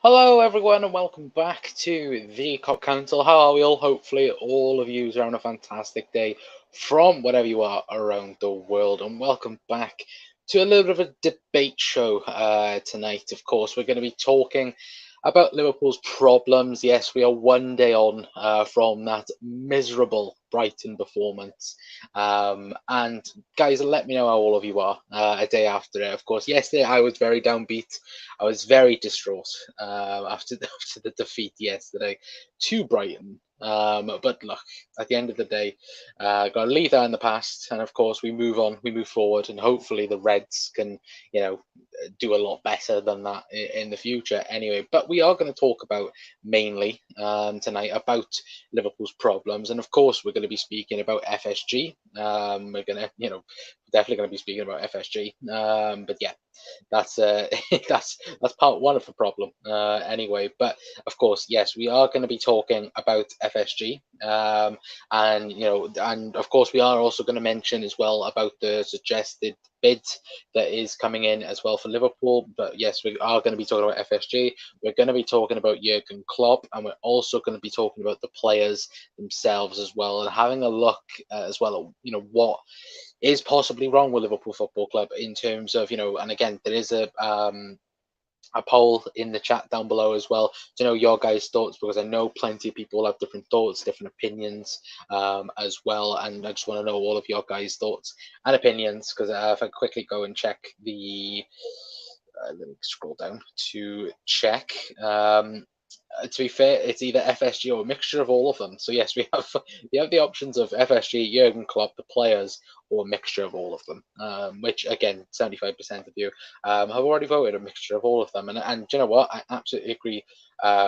Hello, everyone, and welcome back to the Cop Council. How are we all? Hopefully, all of you are having a fantastic day from wherever you are around the world. And welcome back to a little bit of a debate show tonight. Of course, we're going to be talking about Liverpool's problems. Yes, we are one day on from that miserable Brighton performance. And guys, let me know how all of you are a day after it. Of course, yesterday I was very downbeat. I was very distraught after the defeat yesterday to Brighton. But look, at the end of the day, got to leave that in the past, and of course we move on, we move forward, and hopefully the Reds can, do a lot better than that in the future. Anyway, but we are going to talk about mainly tonight about Liverpool's problems, and of course we're going to be speaking about FSG. We're going to, definitely going to be speaking about FSG. But yeah, that's that's part one of the problem anyway. But of course, yes, we are going to be talking about FSG, and of course we are also going to mention as well about the suggested bid that is coming in as well for Liverpool. But yes, we are going to be talking about FSG. We're going to be talking about Jurgen Klopp, and we're also going to be talking about the players themselves as well, and having a look as well at what is possibly wrong with Liverpool Football Club in terms of, and again, there is a poll in the chat down below as well to know your guys' thoughts, because I know plenty of people have different thoughts, different opinions as well, and I just want to know all of your guys' thoughts and opinions, because if I quickly go and check the let me scroll down to check. To be fair, it's either FSG or a mixture of all of them. So yes, we have the options of FSG, Jurgen Klopp, the players, or a mixture of all of them. Which again, 75% of you have already voted a mixture of all of them. And do you know what? I absolutely agree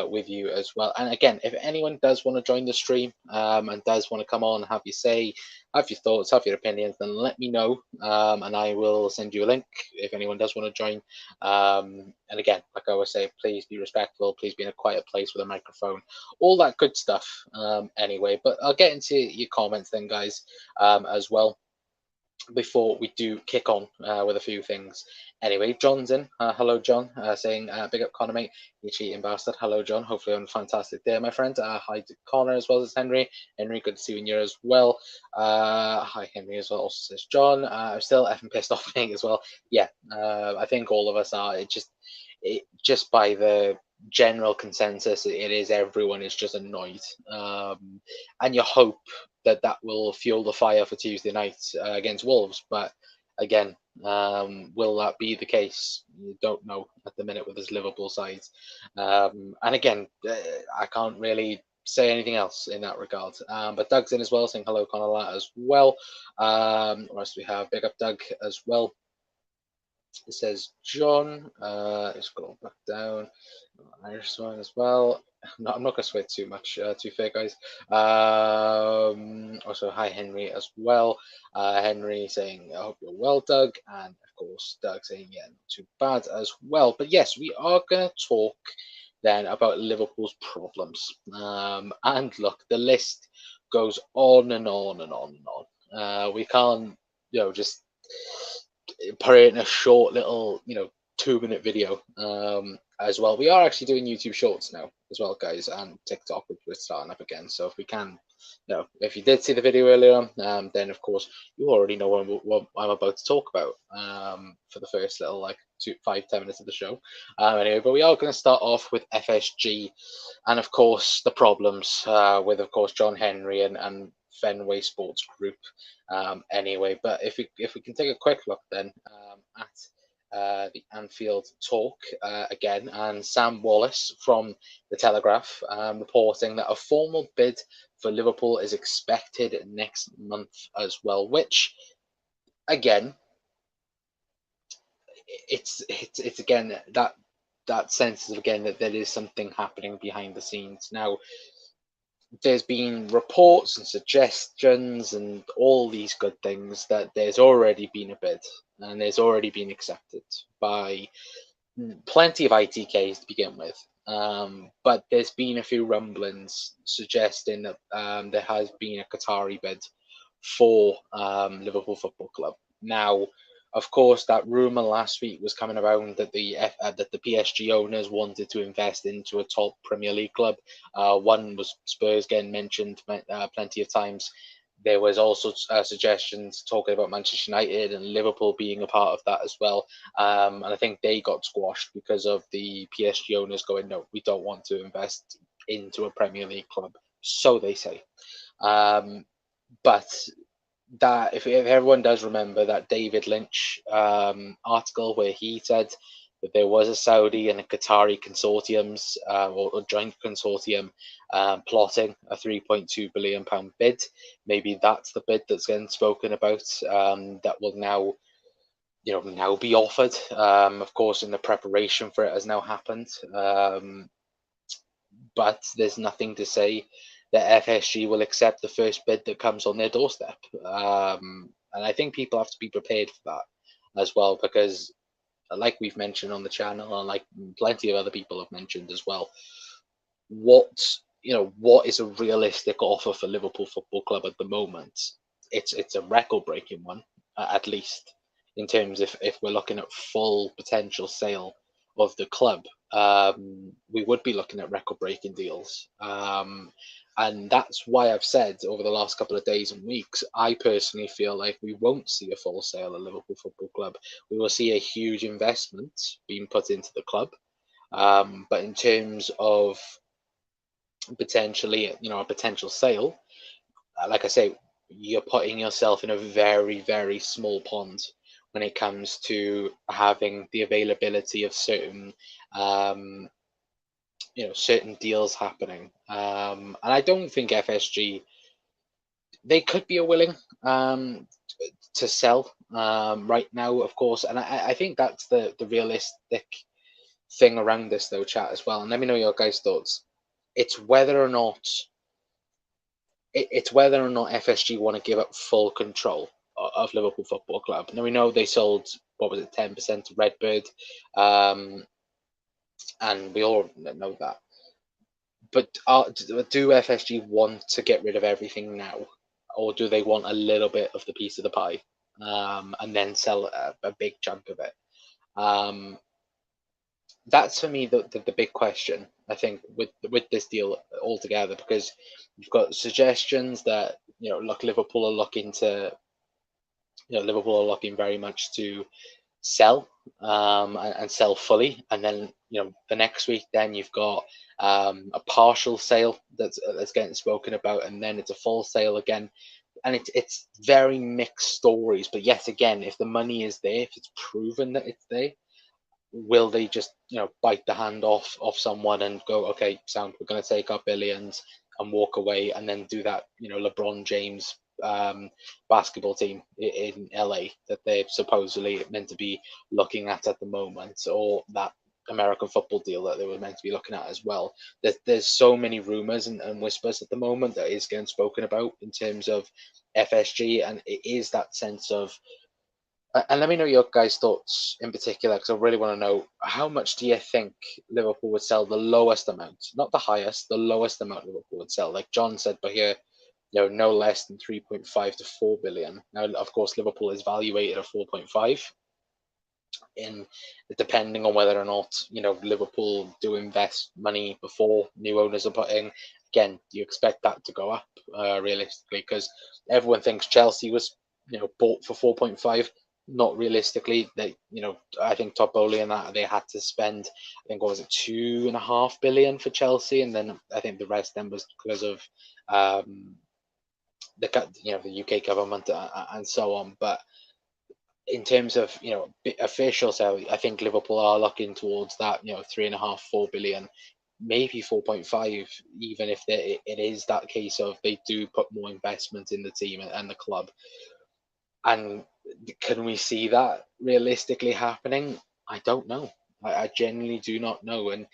with you as well. And again, if anyone does want to join the stream and does want to come on, have your say, have your thoughts, have your opinions, then let me know, and I will send you a link if anyone does want to join. And again, like I always say, please be respectful, please be in a quiet place with a microphone, all that good stuff. Anyway, but I'll get into your comments then, guys, as well, before we do kick on with a few things. Anyway, John's in. Hello, John. Saying, big up Connor, mate. You cheating bastard. Hello, John. Hopefully you're having a fantastic day, my friend. Hi to Connor as well as Henry. Henry, good to see you in here as well. Hi, Henry as well. Also says John. I'm still effing pissed off being as well. Yeah, I think all of us are. Just by the general consensus, it is everyone is just annoyed. And you hope that will fuel the fire for Tuesday night against Wolves. But again, will that be the case? You don't know at the minute with this Liverpool side. And again, I can't really say anything else in that regard. But Doug's in as well, saying hello, Connor, as well. What else do we have? Big up Doug as well. It says John. Let's go back down. Irish one as well. I'm not going to swear too much, too fair, guys. Also, hi, Henry, as well. Henry saying, I hope you're well, Doug. And, of course, Doug saying, yeah, not too bad as well. But, yes, we are going to talk then about Liverpool's problems. And, look, the list goes on and on and on and on. We can't, just put it in a short little, 2-minute video as well. We are actually doing YouTube Shorts now as well, guys, and TikTok, which we're starting up again. So if we can, if you did see the video earlier, then of course you already know what I'm about to talk about for the first little 5-10 minutes of the show. Anyway, but we are going to start off with FSG, and of course the problems with, of course, John Henry and Fenway Sports Group. Anyway, but if we can take a quick look then at the Anfield talk again, and Sam Wallace from the Telegraph reporting that a formal bid for Liverpool is expected next month as well, which again, it's again that sense of again that there is something happening behind the scenes. Now, there's been reports and suggestions and all these good things that there's already been a bid and there's already been accepted by plenty of ITKs to begin with. But there's been a few rumblings suggesting that there has been a Qatari bid for Liverpool Football Club. Now, Of course, that rumor last week was coming around that that the PSG owners wanted to invest into a top Premier League club. One was Spurs getting mentioned plenty of times. There was also suggestions talking about Manchester United and Liverpool being a part of that as well. And I think they got squashed because of the PSG owners going, no, we don't want to invest into a Premier League club. So they say. But that if everyone does remember that David Lynch article where he said that there was a Saudi and a Qatari consortiums or joint consortium plotting a £3.2 billion bid. Maybe that's the bid that's getting spoken about that will now now be offered. Of course, in the preparation for it has now happened. But there's nothing to say that FSG will accept the first bid that comes on their doorstep. And I think people have to be prepared for that as well, because like we've mentioned on the channel, and like plenty of other people have mentioned as well, what is a realistic offer for Liverpool Football Club at the moment? It's a record breaking one, at least in terms if we're looking at full potential sale of the club. We would be looking at record breaking deals. And that's why I've said over the last couple of days and weeks, I personally feel like we won't see a full sale of Liverpool Football Club. We will see a huge investment being put into the club. But in terms of potentially, a potential sale, like I say, you're putting yourself in a very, very small pond when it comes to having the availability of certain certain deals happening. And I don't think FSG, they could be willing to sell right now, of course. And I think that's the realistic thing around this, though, chat, as well. And let me know your guys' thoughts. It's whether or not FSG want to give up full control of Liverpool Football Club. Now we know they sold, what was it, 10% to Redbird, and we all know that. But do FSG want to get rid of everything now, or do they want a little bit of the piece of the pie, and then sell a big chunk of it? That's for me the big question, I think, with this deal altogether, because you've got suggestions that look, Liverpool are looking very much to sell and sell fully, and then the next week then you've got a partial sale that's getting spoken about, and then it's a full sale again, and it's very mixed stories. But yet again, if the money is there, if it's proven that it's there, will they just bite the hand off someone and go, okay, sound, we're going to take our billions and walk away, and then do that LeBron James basketball team in LA that they're supposedly meant to be looking at the moment, or that American football deal that they were meant to be looking at as well. There's so many rumors and whispers at the moment that is getting spoken about in terms of FSG, and it is that sense of. And let me know your guys' thoughts in particular, because I really want to know, how much do you think Liverpool would sell the lowest amount, not the highest, the lowest amount Liverpool would sell? Like John said, but here, no less than 3.5 to 4 billion. Now, of course, Liverpool is valuated at 4.5. In depending on whether or not Liverpool do invest money before new owners are put in. Again, you expect that to go up realistically, because everyone thinks Chelsea was bought for 4.5. Not realistically. They I think Todd Bowley and that they had to spend, I think, what was it, 2.5 billion for Chelsea, and then I think the rest then was because of the UK government and so on. But in terms of official salary, I think Liverpool are looking towards that 3.5, 4 billion, maybe 4.5, even if it is that case of they do put more investment in the team and the club. And can we see that realistically happening? I don't know. I genuinely do not know. And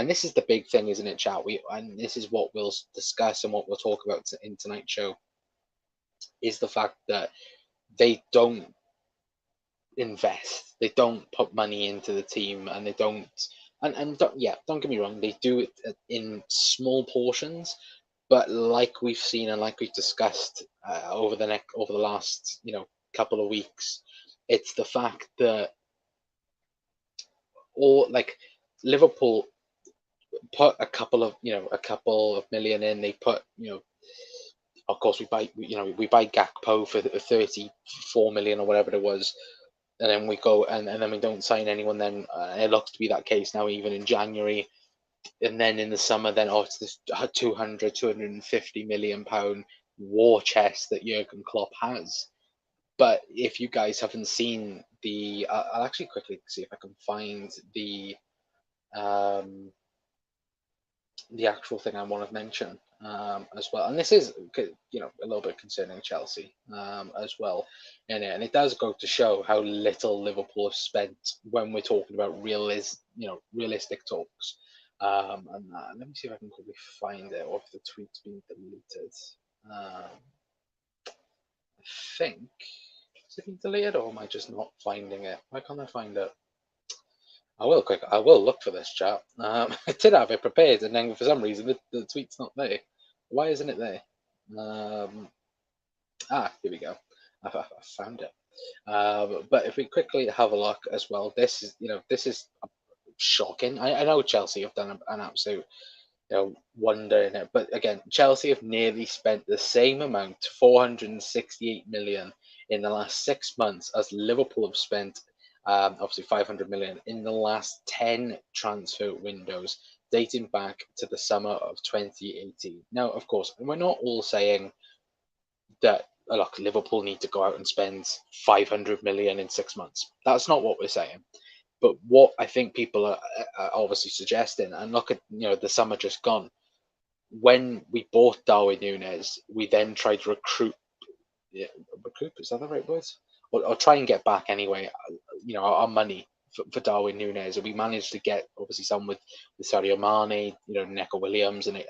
this is the big thing, isn't it, chat? And this is what we'll discuss and what we'll talk about in tonight's show, is the fact that they don't invest. They don't put money into the team, and they don't. And don't get me wrong. They do it in small portions, but like we've seen and like we've discussed over the last couple of weeks, It's the fact that Liverpool put a couple of million in. They put, of course, we buy Gakpo for 34 million or whatever it was, and then we go and then we don't sign anyone. Then it looks to be that case now, even in January, and then in the summer, then it's this 250 million pound war chest that Jurgen Klopp has. But if you guys haven't seen I'll actually quickly see if I can find um, the actual thing I want to mention as well. And this is, a little bit concerning Chelsea as well. And it does go to show how little Liverpool have spent when we're talking about realistic talks. Let me see if I can quickly find it, or if the tweet's been deleted. I think, has it been deleted, or am I just not finding it? Why can't I find it? I will look for this chat. I did have it prepared, and then for some reason the tweet's not there. Why isn't it there? Here we go. I found it. But if we quickly have a look as well, this is shocking. I know Chelsea have done an absolute wonder in it, but again, Chelsea have nearly spent the same amount, 468 million, in the last 6 months as Liverpool have spent. Obviously 500 million in the last 10 transfer windows, dating back to the summer of 2018. Now, of course, we're not all saying that look, Liverpool need to go out and spend 500 million in 6 months. That's not what we're saying. But what I think people are obviously suggesting, and look at the summer just gone, when we bought Darwin Núñez, we then tried to recruit. Recruit, is that the right word? Or try and get back anyway, our money for Darwin Núñez, and we managed to get obviously some with Sadio Mane, Neco Williams, and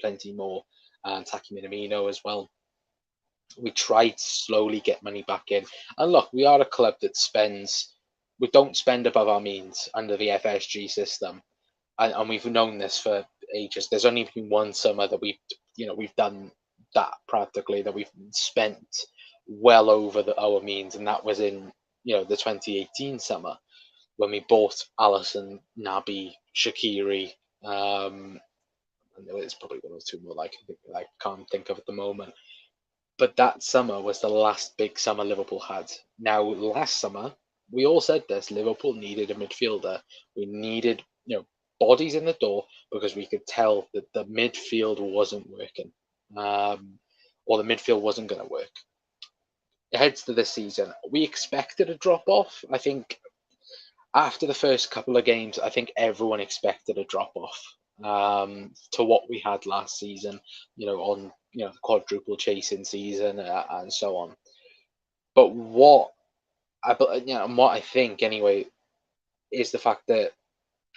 plenty more, and Taki Minamino as well. We tried to slowly get money back in, and look, we are a club that we don't spend above our means under the FSG system, and we've known this for ages. There's only been one summer that we've done that practically, that we've spent well over our means, and that was in the 2018 summer when we bought Alisson, Naby, Shaqiri. And it's probably one or two more I can't think of at the moment. But that summer was the last big summer Liverpool had. Now, last summer, we all said this: Liverpool needed a midfielder. We needed bodies in the door, because we could tell that the midfield wasn't working, or the midfield wasn't going to work. It heads to this season, we expected a drop off. I think after the first couple of games, I think everyone expected a drop off to what we had last season, on quadruple chasing season and so on. But what I think anyway is the fact that,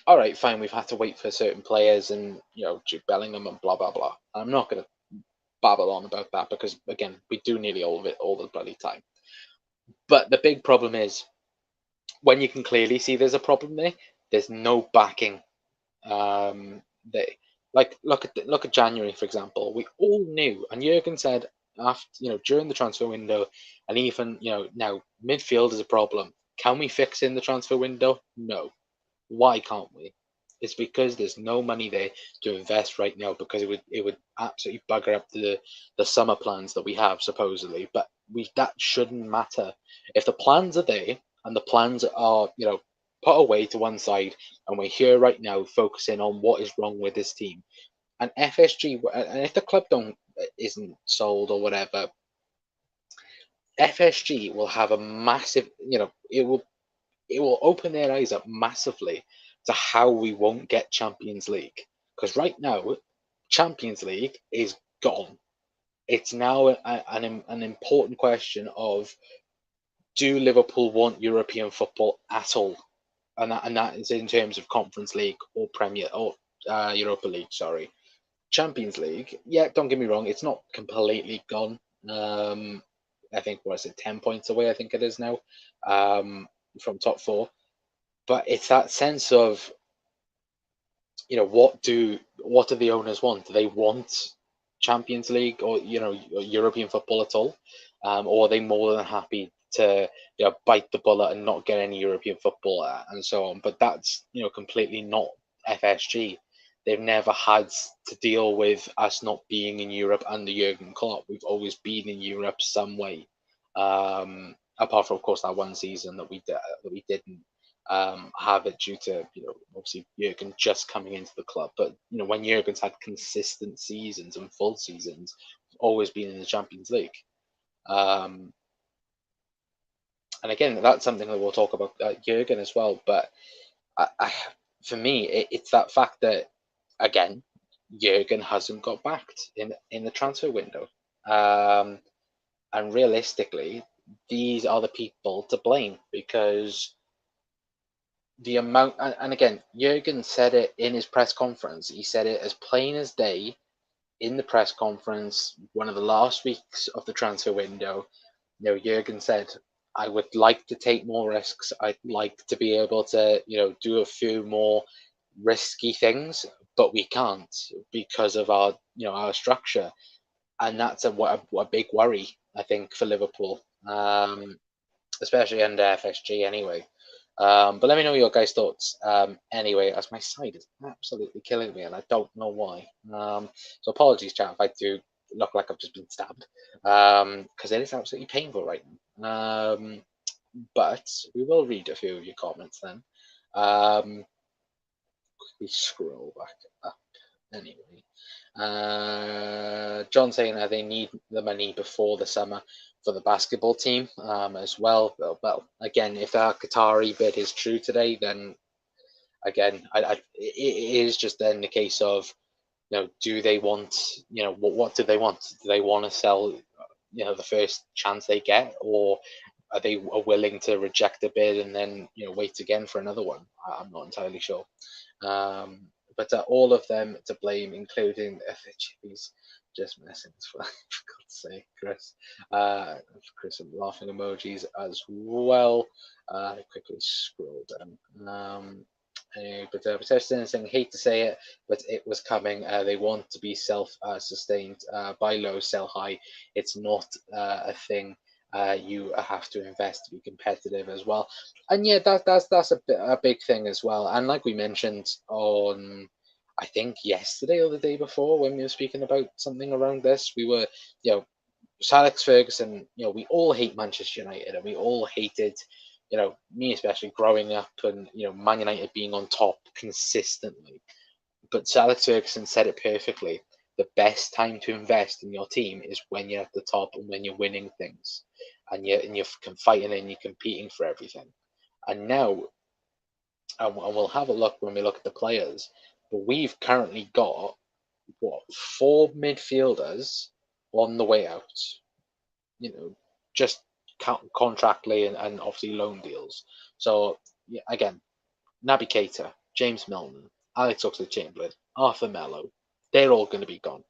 all right, fine, we've had to wait for certain players, and Jude Bellingham and blah blah blah. I'm not going to babble on about that, because again, we do nearly all of it all the bloody time. But the big problem is, when you can clearly see there's a problem there's no backing. Look at January, for example. We all knew, and Jurgen said after during the transfer window, and even now, midfield is a problem. Can we fix in the transfer window? No. Why can't we? It's because there's no money there to invest right now, because it would absolutely bugger up the summer plans that we have supposedly. But that shouldn't matter if the plans are there, and the plans are put away to one side, and we're here right now focusing on what is wrong with this team. And FSG, and if the club isn't sold or whatever, FSG will have a massive, it will open their eyes up massively to how we won't get Champions League. Because right now, Champions League is gone. It's now an important question of, do Liverpool want European football at all? And that is in terms of Conference League or Premier or Europa League, sorry. Champions League, yeah, don't get me wrong, it's not completely gone. I think, 10 points away, I think it is now, from top four. But it's that sense of, what do the owners want? Do they want Champions League or European football at all, or are they more than happy to bite the bullet and not get any European football and so on. But that's completely not FSG. They've never had to deal with us not being in Europe under Jurgen Klopp. We've always been in Europe some way. Apart from, of course, that one season that we didn't have it due to obviously Jurgen just coming into the club. But when Jurgen's had consistent seasons and full seasons, always been in the Champions League. And again, that's something that we'll talk about Jurgen as well. But for me, it's that fact that again, Jurgen hasn't got backed in the transfer window. And realistically, these are the people to blame because the amount, and again, Jurgen said it in his press conference. He said it as plain as day in the press conference, one of the last weeks of the transfer window. Jurgen said, I would like to take more risks. I'd like to be able to, do a few more risky things, but we can't because of our, our structure. And that's a big worry, I think, for Liverpool, especially under FSG anyway. But let me know your guys' thoughts anyway, as my side is absolutely killing me and I don't know why. So apologies, chat, if I do look like I've just been stabbed, because it is absolutely painful right now. But we will read a few of your comments then. We scroll back up anyway. John saying that they need the money before the summer for the basketball team as well. Well, again, if that Qatari bid is true today, then again, it is just then the case of, do they want, what do they want? Do they want to sell, the first chance they get, or are they willing to reject a bid and then, wait again for another one? I'm not entirely sure. But all of them to blame, including the FHG's just messing for God's sake, Chris. Chris and laughing emojis as well. Quickly scroll down. But Bethesda saying, hate to say it, but it was coming. They want to be self-sustained. Buy low, sell high. It's not a thing. You have to invest to be competitive as well. And yeah, that's a big thing as well. And like we mentioned on, I think yesterday or the day before when we were speaking about something around this, we were, Sir Alex Ferguson, we all hate Manchester United and we all hated, me especially growing up and, Man United being on top consistently. But Sir Alex Ferguson said it perfectly. The best time to invest in your team is when you're at the top and when you're winning things and you're fighting and you're competing for everything. And now, and we'll have a look when we look at the players, but we've currently got, 4 midfielders on the way out, just contractually and obviously loan deals. So, yeah, again, Naby Keita, James Milner, Alex Oxlade-Chamberlain, Arthur Melo, they're all going to be gone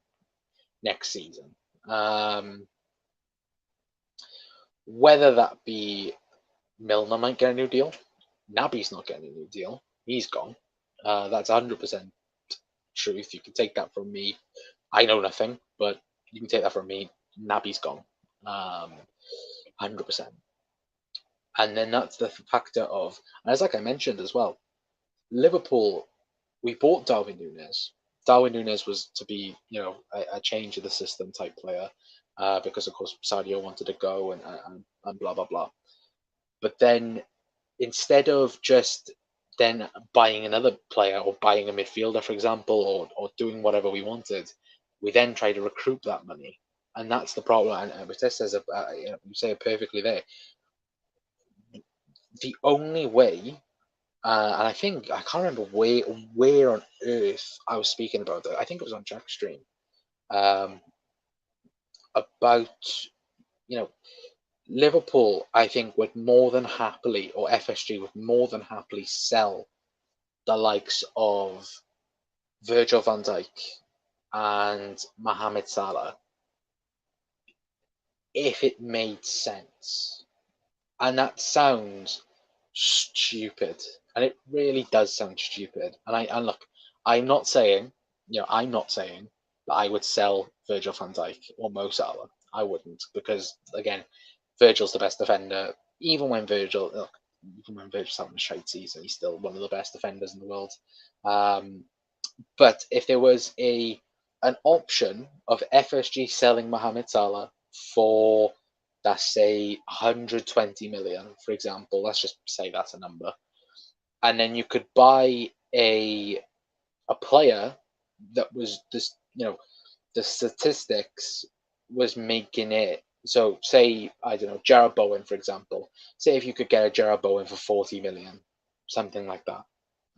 next season. Whether that be Milner might get a new deal, Naby's not getting a new deal. He's gone. That's 100% truth. You can take that from me. I know nothing, but you can take that from me. Naby's gone. 100%. And then that's the factor of, and as like I mentioned as well, Liverpool, we bought Darwin Núñez. Darwin Núñez was to be, a change of the system type player, because of course Sadio wanted to go and blah blah blah. But then instead of just then buying another player or buying a midfielder, for example, or doing whatever we wanted, we then try to recruit that money, and that's the problem. And Vitesse says, you say it perfectly there. The only way. And I think I can't remember where on earth I was speaking about it. I think it was on Jack's stream. About Liverpool, I think would more than happily, or FSG would more than happily sell the likes of Virgil van Dijk and Mohamed Salah if it made sense. And that sounds stupid, and it really does sound stupid. And look, I'm not saying that I would sell Virgil van Dijk or Mo Salah. I wouldn't, because again, Virgil's the best defender. Even when Virgil's having a shite season, he's still one of the best defenders in the world. But if there was an option of FSG selling Mohamed Salah for, let's say, 120 million, for example, let's just say that's a number, and then you could buy a player that was just, the statistics was making it. So say, I don't know, Jarrod Bowen, for example. Say if you could get a Jarrod Bowen for 40 million, something like that.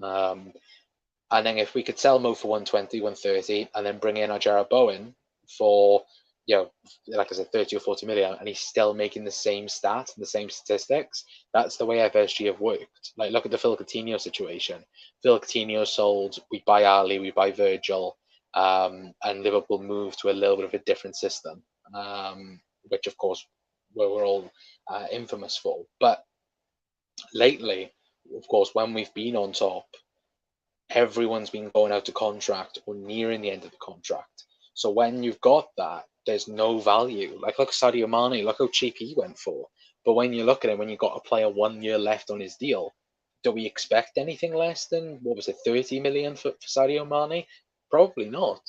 And then if we could sell Mo for 120, 130, and then bring in our Jarrod Bowen for, like I said, 30 or 40 million, and he's still making the same stats and the same statistics, that's the way FSG have worked. Like, look at the Phil Coutinho situation. Phil Coutinho sold, we buy Ali, we buy Virgil, and Liverpool moved to a little bit of a different system, which, of course, we're all infamous for. But lately, of course, when we've been on top, everyone's been going out to contract or nearing the end of the contract. So when you've got that, there's no value. Like, look at Sadio Mane, look how cheap he went for. But when you look at it, when you've got a player 1 year left on his deal, do we expect anything less than, 30 million for Sadio Mane? Probably not.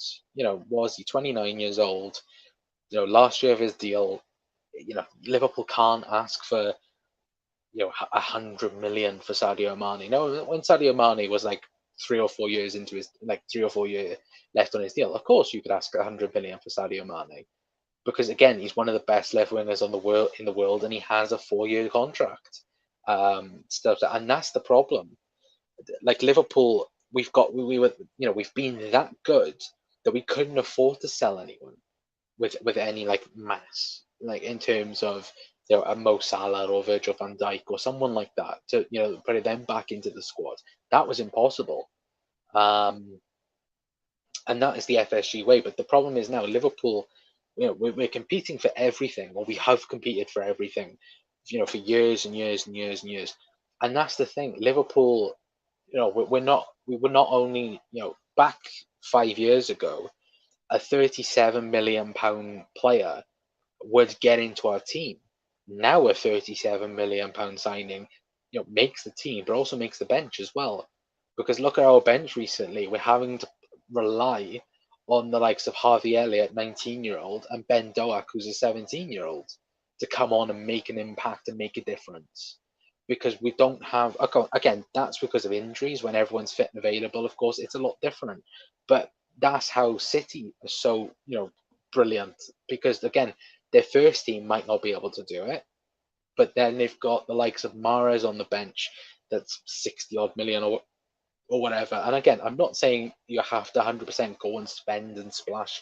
Was he 29 years old? Last year of his deal, Liverpool can't ask for, 100 million for Sadio Mane. No, when Sadio Mane was like 3 or 4 years into his, 3 or 4 year left on his deal, of course you could ask 100 million for Sadio Mane, because again, he's one of the best left wingers in the world, and he has a 4 year contract. And that's the problem. Like Liverpool, we've been that good that we couldn't afford to sell anyone with any mass, in terms of a Mo Salah or Virgil van Dijk or someone like that to put them back into the squad. That was impossible. And that is the FSG way. But the problem is now Liverpool, we're competing for everything, or we have competed for everything, for years and years and years and years. And that's the thing. Liverpool, we were not only, back 5 years ago, a 37 million pound player would get into our team. Now a 37 million pound signing, makes the team, but also makes the bench as well. Because look at our bench recently. We're having to rely on the likes of Harvey Elliott, 19-year-old, and Ben Doak, who's a 17-year-old, to come on and make an impact and make a difference. Because we don't have, again, that's because of injuries. When everyone's fit and available, of course, it's a lot different. But that's how City are so, brilliant. Because again, their first team might not be able to do it, but then they've got the likes of Mahrez on the bench that's 60 odd million or whatever. And again, I'm not saying you have to 100% go and spend and splash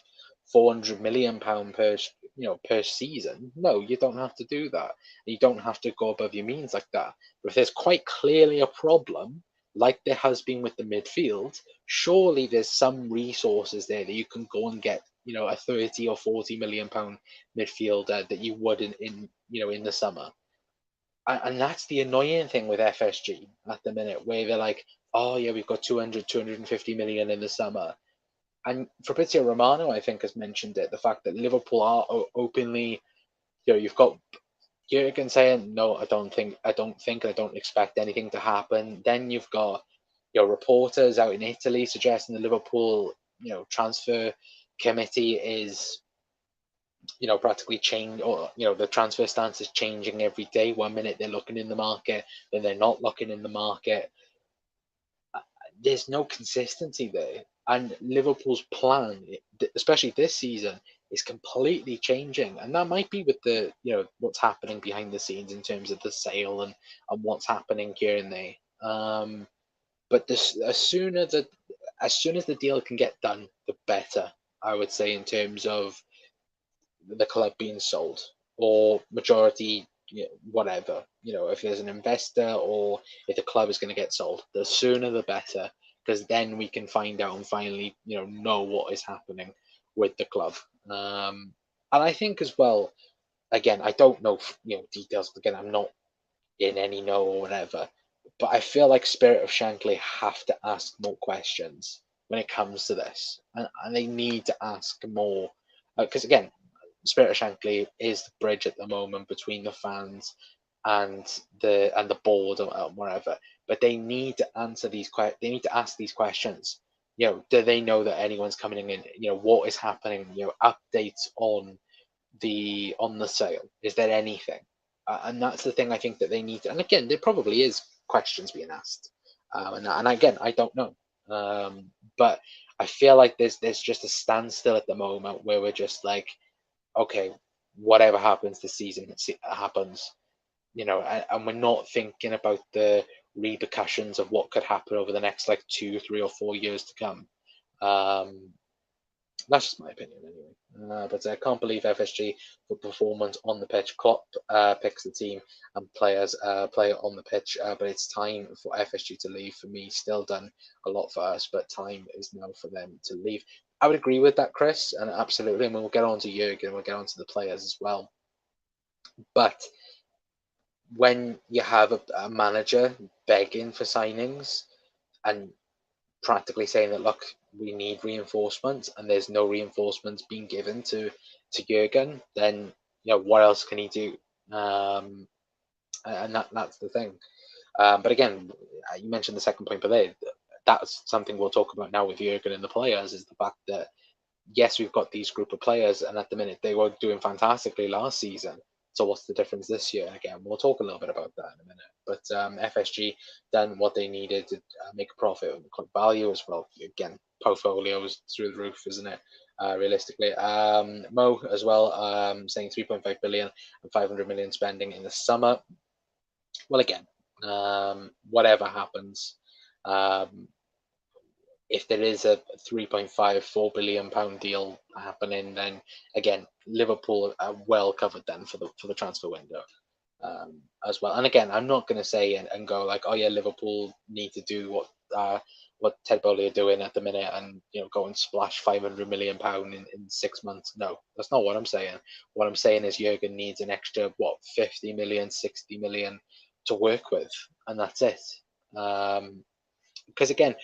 400 million pound per season. No, you don't have to do that. You don't have to go above your means like that. But if there's quite clearly a problem, like there has been with the midfield, surely there's some resources there that you can go and get, a 30 or 40 million pound midfielder that you would in the summer. And that's the annoying thing with FSG at the minute, where they're like, oh yeah, we've got 200, 250 million in the summer. And Fabrizio Romano, I think, has mentioned it, the fact that Liverpool are openly, you've got Jurgen saying, no, I don't expect anything to happen. Then you've got reporters out in Italy suggesting the Liverpool, transfer committee is, practically change, or the transfer stance is changing every day. 1 minute they're looking in the market, then they're not looking in the market. There's no consistency there, and Liverpool's plan, especially this season, is completely changing. And that might be with the what's happening behind the scenes in terms of the sale and what's happening here and there. But as soon as the deal can get done, the better, I would say, in terms of the club being sold, or majority, whatever. If there's an investor or if the club is going to get sold, the sooner the better, because then we can find out and finally, know what is happening with the club. And I think as well, again, I don't know, details. Again, I'm not in any know or whatever, but I feel like Spirit of Shankly have to ask more questions when it comes to this, and they need to ask more, because again, Spirit of Shankly is the bridge at the moment between the fans and the board or whatever. But they need to answer they need to ask these questions. Do they know that anyone's coming in? What is happening? Updates on the sale. Is there anything? And that's the thing I think that they need to. And again, there probably is questions being asked. And again, I don't know. But I feel like there's just a standstill at the moment where we're just like, okay, whatever happens this season happens, and we're not thinking about the repercussions of what could happen over the next like 2, 3, or 4 years to come. That's just my opinion anyway. But I can't believe FSG for performance on the pitch. Klopp picks the team and players play on the pitch. But it's time for FSG to leave. For me, still done a lot for us, but time is now for them to leave. I would agree with that, Chris, and absolutely. And we'll get on to Jurgen, we'll get on to the players as well. But when you have a manager begging for signings and practically saying that, look, we need reinforcements, and there's no reinforcements being given to Jurgen, then what else can he do? And that's the thing. But again, you mentioned the second point, but that's something we'll talk about now with Jurgen and the players, is the fact that yes, we've got these group of players, and at the minute they were doing fantastically last season. So what's the difference this year? Again, we'll talk a little bit about that in a minute. But FSG done what they needed to make a profit and club value as well. Again, portfolios through the roof, isn't it? Realistically, Mo as well, saying 3.5 billion and 500 million spending in the summer. Well, again, whatever happens, if there is a 3.54 billion pound deal happening, then again, Liverpool are well covered then for the transfer window as well. And again, I'm not going to say and go like, oh yeah, Liverpool need to do what Ted Bowley are doing at the minute, and go and splash 500 million pound in 6 months. No, that's not what I'm saying. What I'm saying is Jurgen needs an extra 50 million, 60 million to work with, and that's it. Because again,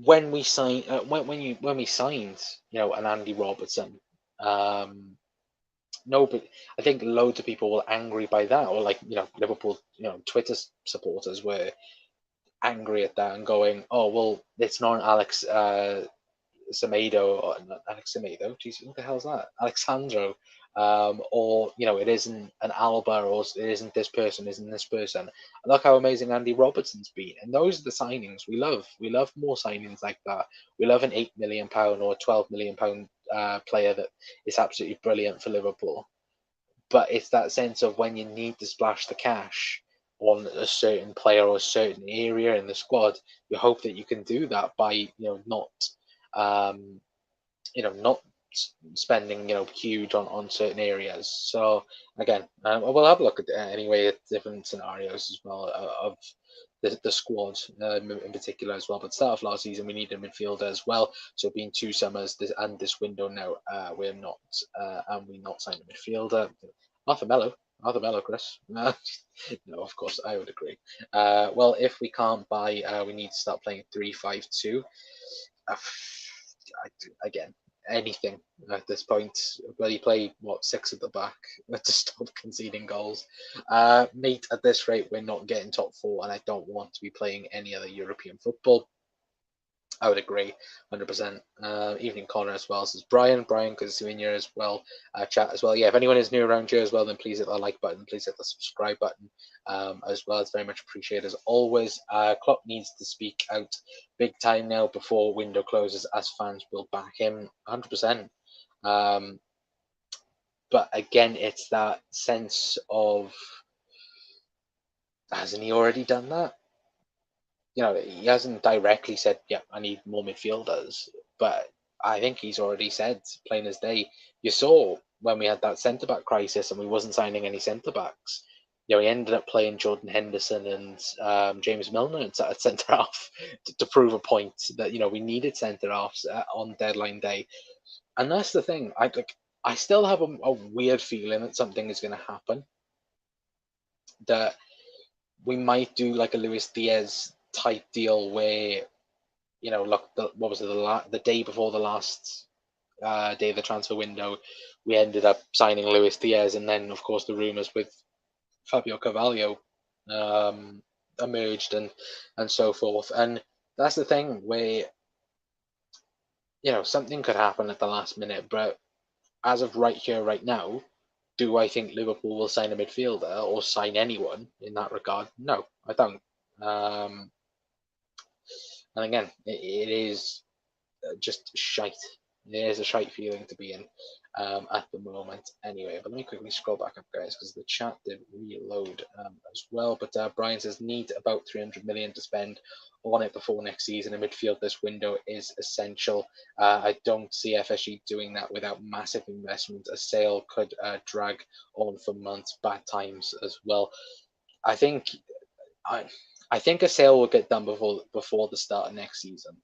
when we signed when we signed an Andy Robertson, no, but I think loads of people were angry by that, or like Liverpool Twitter supporters were angry at that and going, oh well, it's not Alex Semedo, or not Alex Semedo, geez, what the hell's that? Alexandro, or it isn't an Alba, or it isn't this person, isn't this person. And look how amazing Andy Robertson's been, and those are the signings we love. We love more signings like that. We love an £8 million or a £12 million player that is absolutely brilliant for Liverpool. But it's that sense of when you need to splash the cash on a certain player or a certain area in the squad, you hope that you can do that by not not spending huge on certain areas. So again, we'll have a look at anyway at different scenarios as well of the squad in particular as well. But start of last season, we needed a midfielder as well. So being 2 summers and this window now, we're not and we not signed a midfielder. Arthur Mello, Chris. No, of course I would agree. Well, if we can't buy, we need to start playing 3-5-2. Again, anything at this point. Bloody play 6 at the back to stop conceding goals. Mate, at this rate, we're not getting top 4, and I don't want to be playing any other European football. I would agree, 100%. Evening Connor as well says Brian, because you're in here as well. Chat as well. Yeah, if anyone is new around here as well, then please hit the like button. Please hit the subscribe button as well. It's very much appreciated as always. Klopp needs to speak out big time now before window closes, as fans will back him 100%. But again, it's that sense of, hasn't he already done that? He hasn't directly said, yeah, I need more midfielders, but I think he's already said, plain as day. You saw when we had that centre-back crisis and we wasn't signing any centre-backs, he ended up playing Jordan Henderson and James Milner at centre-half to prove a point that, we needed centre-halves on deadline day. And that's the thing. I still have a weird feeling that something is going to happen, that we might do like a Luis Diaz type deal where, look, what was it, the day before the last day of the transfer window, we ended up signing Luis Diaz, and then of course the rumours with Fabio Carvalho um, emerged and so forth. And that's the thing where something could happen at the last minute, but as of right here, right now, do I think Liverpool will sign a midfielder or sign anyone in that regard? No, I don't. Um, and again, it is just shite. It is a shite feeling to be in at the moment. Anyway, but let me quickly scroll back up, guys, because the chat did reload as well. But Brian says need about 300 million to spend on it before next season. In midfield, this window is essential. I don't see FSG doing that without massive investment. A sale could drag on for months, bad times as well. I think I I think a sale will get done before the start of next season.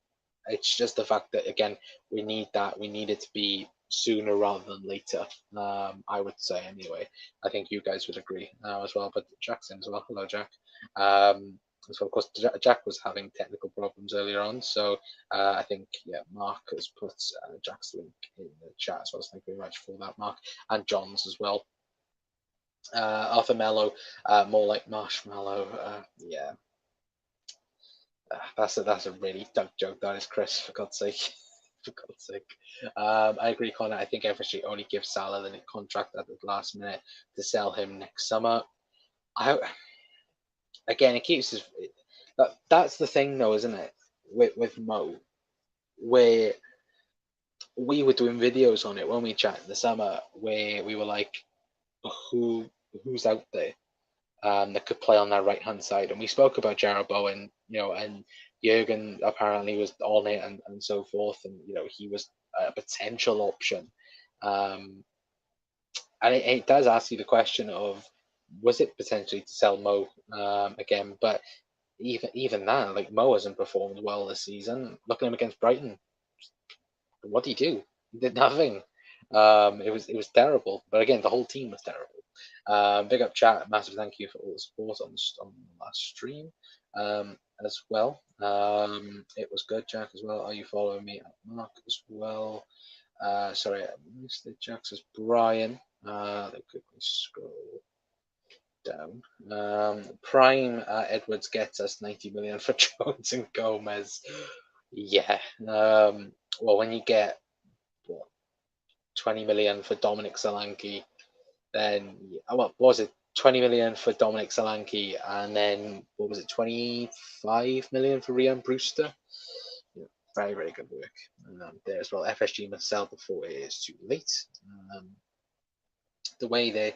It's just the fact that again we need that. We need it to be sooner rather than later. I would say anyway. I think you guys would agree as well. But Jack's in as well. Hello, Jack. So of course Jack was having technical problems earlier on. So I think Mark has put Jack's link in the chat as well. So thank you very much for that, Mark, and John's as well. Arthur Mello, more like marshmallow. Yeah, that's a really dumb joke. That is, Chris. For God's sake, for God's sake. I agree, Connor. I think FSG only gives Salah the contract at the last minute to sell him next summer. I again, it keeps his. That's the thing, though, isn't it? With Mo, where we were doing videos on it when we chat in the summer, where we were like, who's out there that could play on that right hand side. And we spoke about Jarrod Bowen, and Jurgen apparently was on it and so forth. And, he was a potential option. And it does ask you the question of, was it potentially to sell Mo again? But even that, like Mo hasn't performed well this season. Look at him against Brighton. What did he do? He did nothing. It was terrible. But again, the whole team was terrible. Big up chat, massive thank you for all the support on the last stream as well. It was good, Jack, as well. Are you following me at Mark as well? Sorry, I missed it. Jack says Brian. Let me quickly scroll down. Prime Edwards gets us 90 million for Jones and Gomez. Yeah. Well, when you get what 20 million for Dominic Solanke, then what was it? 20 million for Dominic Solanke, and then what was it? 25 million for Ryan Brewster. Yeah, very, very good work there as well. FSG must sell before it is too late. The way they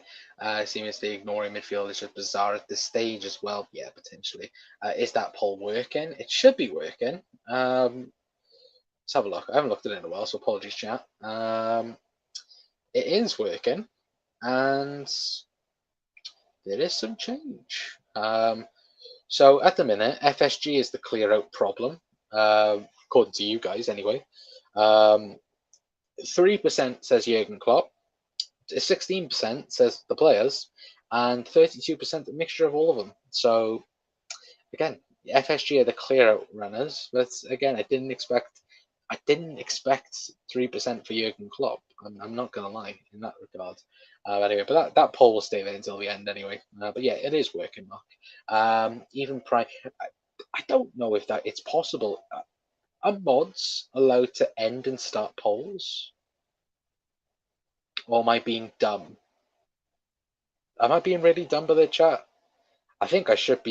seemingly ignoring midfield is just bizarre at this stage as well. Yeah, potentially. Is that poll working? It should be working. Let's have a look. I haven't looked at it in a while, so apologies, chat. It is working, and there is some change. So at the minute, FSG is the clear out problem, according to you guys anyway. 3% says Jurgen Klopp, 16% says the players, and 32% a mixture of all of them. So again, FSG are the clear out runners, but again, I didn't expect 3% for Jurgen Klopp. I'm not gonna lie in that regard. Anyway, but that poll will stay there until the end anyway. But yeah, it is working, Mark. Even prior, I don't know if it's possible. Are mods allowed to end and start polls, or am I being dumb? Am I being really dumb by the chat? I think I should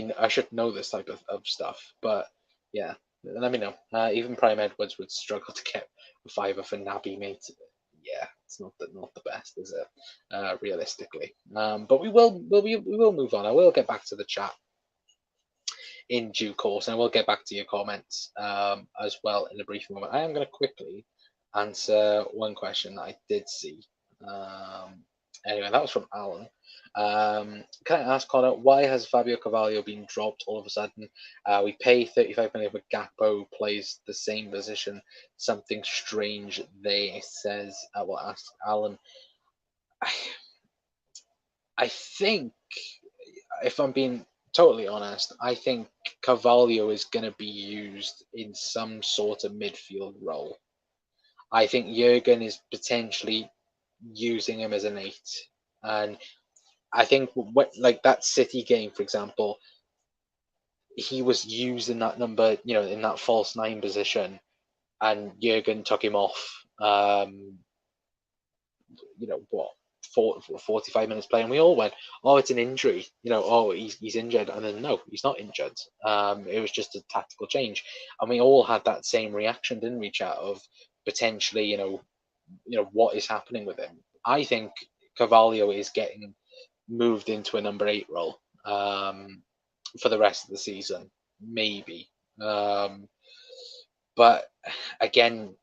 know this type of stuff, but yeah, let me know. Even Prime Edwards would struggle to get a fiver for Naby, mate. Yeah, it's not the best, is it? Realistically, but we will move on. I will get back to the chat in due course, and I will get back to your comments as well in a brief moment. I am going to quickly answer one question that I did see. Anyway, that was from Alan. Can I ask Connor, why has Fabio Carvalho been dropped all of a sudden? We pay 35 million for Gakpo, plays the same position. Something strange there, says. I will ask Alan. I think, if I'm being totally honest, I think Carvalho is going to be used in some sort of midfield role. I think Jurgen is potentially using him as an 8. And I think what, like that City game, for example, he was using that number, in that false 9 position, and Jurgen took him off. What, 45 minutes playing, we all went, oh, it's an injury, oh, he's injured, and then no, he's not injured. It was just a tactical change, and we all had that same reaction, didn't we, chat, of potentially, what is happening with him. I think Carvalho is getting moved into a number 8 role for the rest of the season, maybe. But again,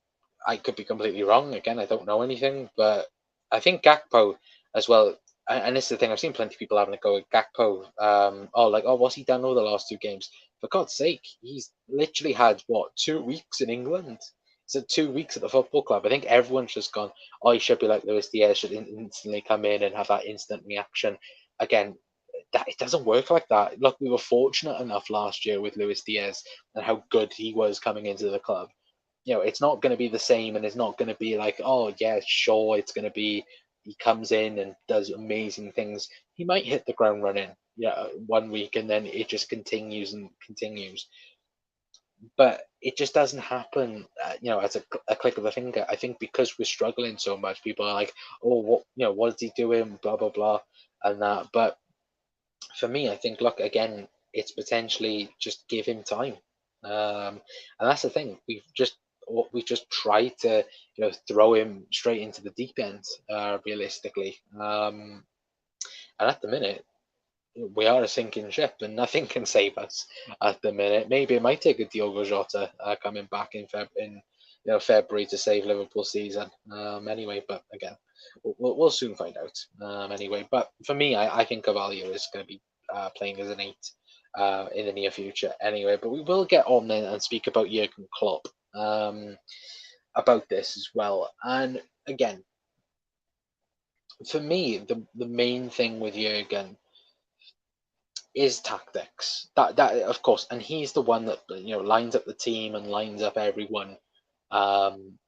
I could be completely wrong. Again, I don't know anything, but I think Gakpo as well. And this is the thing, I've seen plenty of people having a go at Gakpo. What's he done over the last 2 games? For God's sake, he's literally had, what, 2 weeks in England? So 2 weeks at the football club. I think everyone's just gone, oh, he should be like Luis Diaz, should instantly come in and have that instant reaction. Again, that it doesn't work like that. Look, we were fortunate enough last year with Luis Diaz and how good he was coming into the club. It's not going to be the same, and it's not going to be like, oh yeah, sure, it's going to be he comes in and does amazing things. He might hit the ground running, 1 week, and then it just continues and continues. But it just doesn't happen, as a click of a finger. I think because we're struggling so much, people are like, oh, what is he doing? Blah blah blah, and that. But for me, I think, look, again, it's potentially just give him time, and that's the thing. We've just tried to throw him straight into the deep end, realistically, and at the minute we are a sinking ship, and nothing can save us at the minute. Maybe it might take a Diogo Jota coming back in February to save Liverpool season. Anyway, but again, we'll soon find out. Anyway, but for me, I think Carvalho is going to be playing as an 8 in the near future. Anyway, but we will get on then and speak about Jurgen Klopp about this as well. And again, for me, the main thing with Jurgen is tactics. That of course, and he's the one that lines up the team and lines up everyone, um,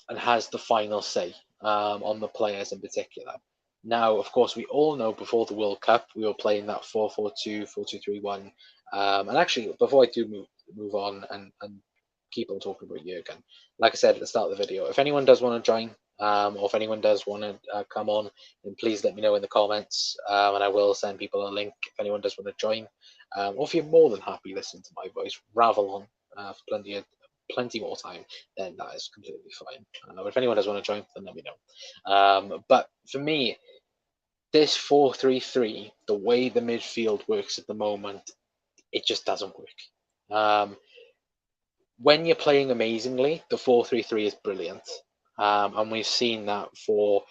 and has the final say on the players in particular. Now, of course, we all know before the World Cup we were playing that 4-4-2, 4-2-3-1. And actually, before I do move on and keep on talking about Jurgen, like I said at the start of the video, if anyone does want to join, or if anyone does want to come on, then please let me know in the comments, and I will send people a link if anyone does want to join. Or if you're more than happy listening to my voice, ravel on for plenty more time, then that is completely fine. But if anyone does want to join, then let me know. But for me, this 4-3-3, the way the midfield works at the moment, it just doesn't work. When you're playing amazingly, the 4-3-3 is brilliant. And we've seen that for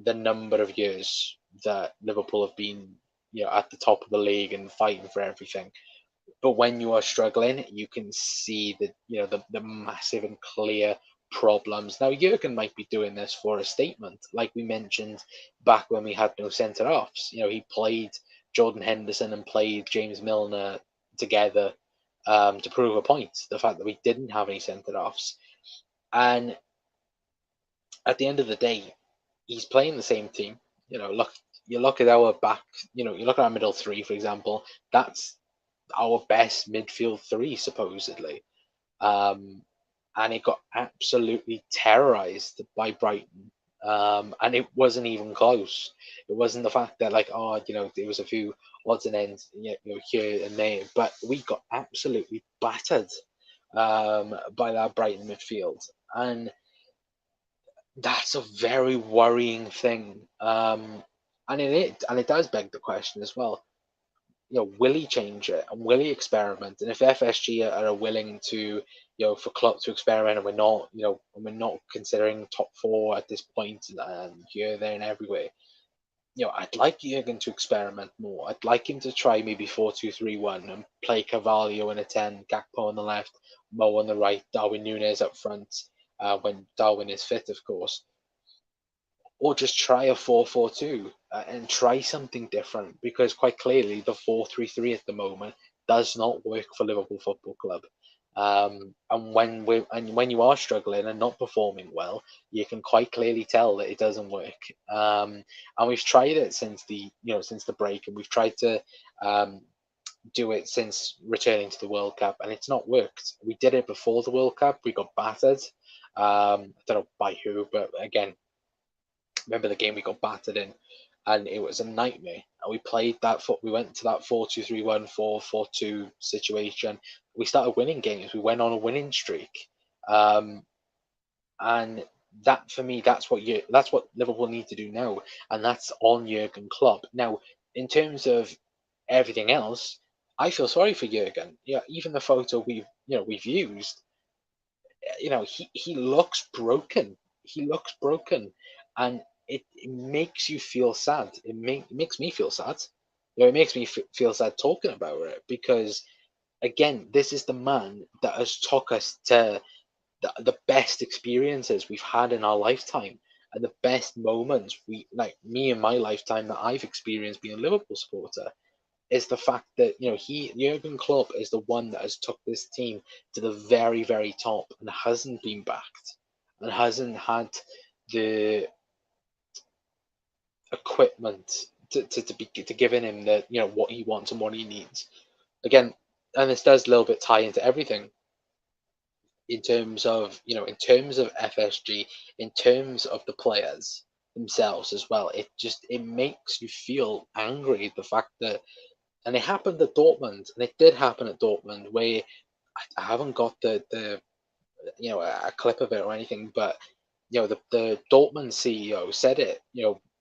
the number of years that Liverpool have been at the top of the league and fighting for everything. But when you are struggling, you can see the massive and clear problems. Now, Jurgen might be doing this for a statement, like we mentioned back when we had no centre halves. He played Jordan Henderson and played James Milner together to prove a point. The fact that we didn't have any centre halves, and at the end of the day, he's playing the same team. You look at our back. You look at our middle three, for example. That's our best midfield three, supposedly. And it got absolutely terrorized by Brighton. And it wasn't even close. It wasn't the fact that, like, there was a few odds and ends, here and there, but we got absolutely battered by that Brighton midfield. And that's a very worrying thing. And it does beg the question as well, will he change it and will he experiment? And if FSG are willing to, for Klopp to experiment, and we're not considering top 4 at this point, and here, there, and everywhere, I'd like Jurgen to experiment more. I'd like him to try maybe 4-2-3-1 and play Carvalho in a 10, Gakpo on the left, Mo on the right, Darwin Núñez up front, when Darwin is fit, of course. Or just try a 4-4-2 and try something different, because quite clearly the 4-3-3 at the moment does not work for Liverpool Football Club. And when you are struggling and not performing well, you can quite clearly tell that it doesn't work. And we've tried it since the break, and we've tried to um, do it since returning to the World Cup, and it's not worked. We did it before the World Cup. We got battered. I don't know by who, but again, remember the game we got battered in, and it was a nightmare. And we played that. We went to that 4-2-3-1, 4-4-2 situation. We started winning games. We went on a winning streak, um, and that for me, that's what Liverpool need to do now, and that's on Jurgen Klopp. Now, in terms of everything else, I feel sorry for Jurgen. Yeah, even the photo we've used, he looks broken. He looks broken, and it makes you feel sad. It makes me feel sad. It makes me feel sad talking about it, because again, this is the man that has took us to the best experiences we've had in our lifetime, and the best moments me in my lifetime that I've experienced being a Liverpool supporter, is the fact that Jurgen Klopp is the one that has took this team to the very, very top, and hasn't been backed, and hasn't had the equipment to giving him the what he wants and what he needs. Again, and this does a little bit tie into everything in terms of FSG, in terms of the players themselves as well. It makes you feel angry, the fact that, and it happened at Dortmund, and it did happen at Dortmund, where I haven't got the a clip of it or anything, but the Dortmund CEO said it.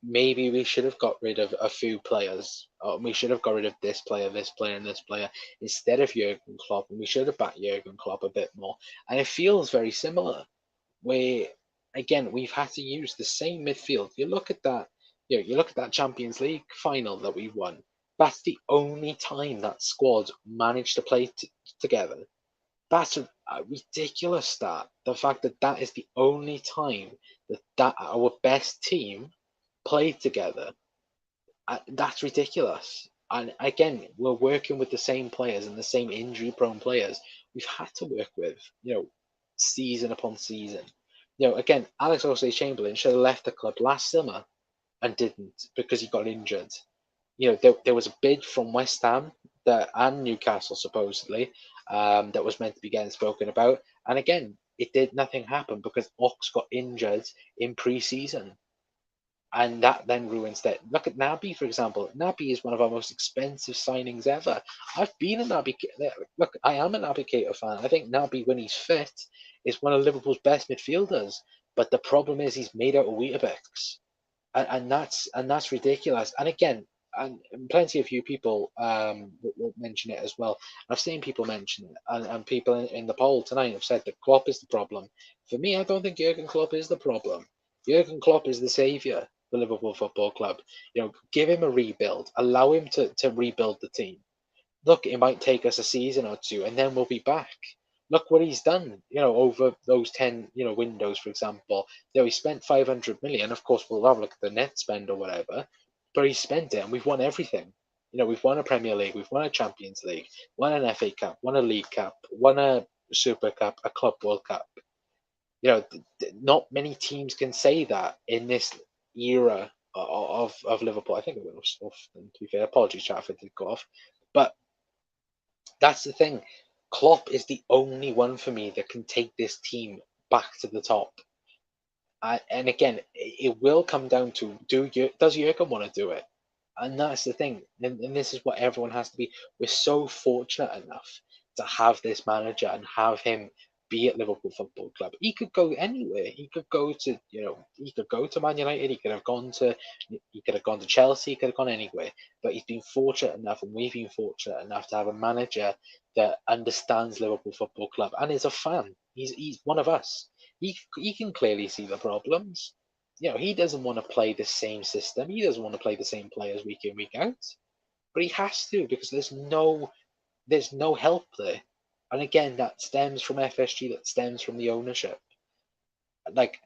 Maybe we should have got rid of a few players. Or we should have got rid of this player, and this player instead of Jurgen Klopp, and we should have backed Jurgen Klopp a bit more. And it feels very similar, where again we've had to use the same midfield. You look at that. You look at that Champions League final that we won. That's the only time that squad managed to play together. That's a ridiculous stat. The fact that that is the only time that our best team played together. That's ridiculous. And again, we're working with the same players and the same injury-prone players we've had to work with, season upon season. Again, Alex Oxlade-Chamberlain should have left the club last summer and didn't, because he got injured. There was a bid from West Ham and Newcastle supposedly, that was meant to be getting spoken about, and again, nothing happened because Ox got injured in pre-season, and that then ruins that. Look at Naby, for example. Naby is one of our most expensive signings ever. I've been a Naby. Look, I am a Naby Keita fan. I think Naby, when he's fit, is one of Liverpool's best midfielders. But the problem is he's made out of Weetabix, and that's ridiculous. And again, and plenty of you people will mention it as well. I've seen people mention it, and people in the poll tonight have said that Klopp is the problem. For me, I don't think Jurgen Klopp is the problem. Jurgen Klopp is the saviour for Liverpool Football Club. Give him a rebuild, allow him to rebuild the team. Look, it might take us a season or two, and then we'll be back. Look what he's done, over those 10, windows, for example. He spent 500 million. Of course, we'll have a look at the net spend or whatever, but he spent it, and we've won everything. We've won a Premier League, we've won a Champions League, won an FA Cup, won a League Cup, won a Super Cup, a Club World Cup. Not many teams can say that in this era of Liverpool. I think it was off. To be fair, apologies, chat, if it did go off. But that's the thing. Klopp is the only one for me that can take this team back to the top. And again, it will come down to does Jurgen want to do it? And that's the thing. And this is what everyone has to be. We're so fortunate enough to have this manager and have him be at Liverpool Football Club. He could go anywhere. He could go to, Man United. He could have gone to Chelsea. He could have gone anywhere. But he's been fortunate enough, and we've been fortunate enough to have a manager that understands Liverpool Football Club and is a fan. He's one of us. He can clearly see the problems. He doesn't want to play the same system. He doesn't want to play the same players week in, week out. But he has to, because there's no help there. And again, that stems from FSG, that stems from the ownership. Like,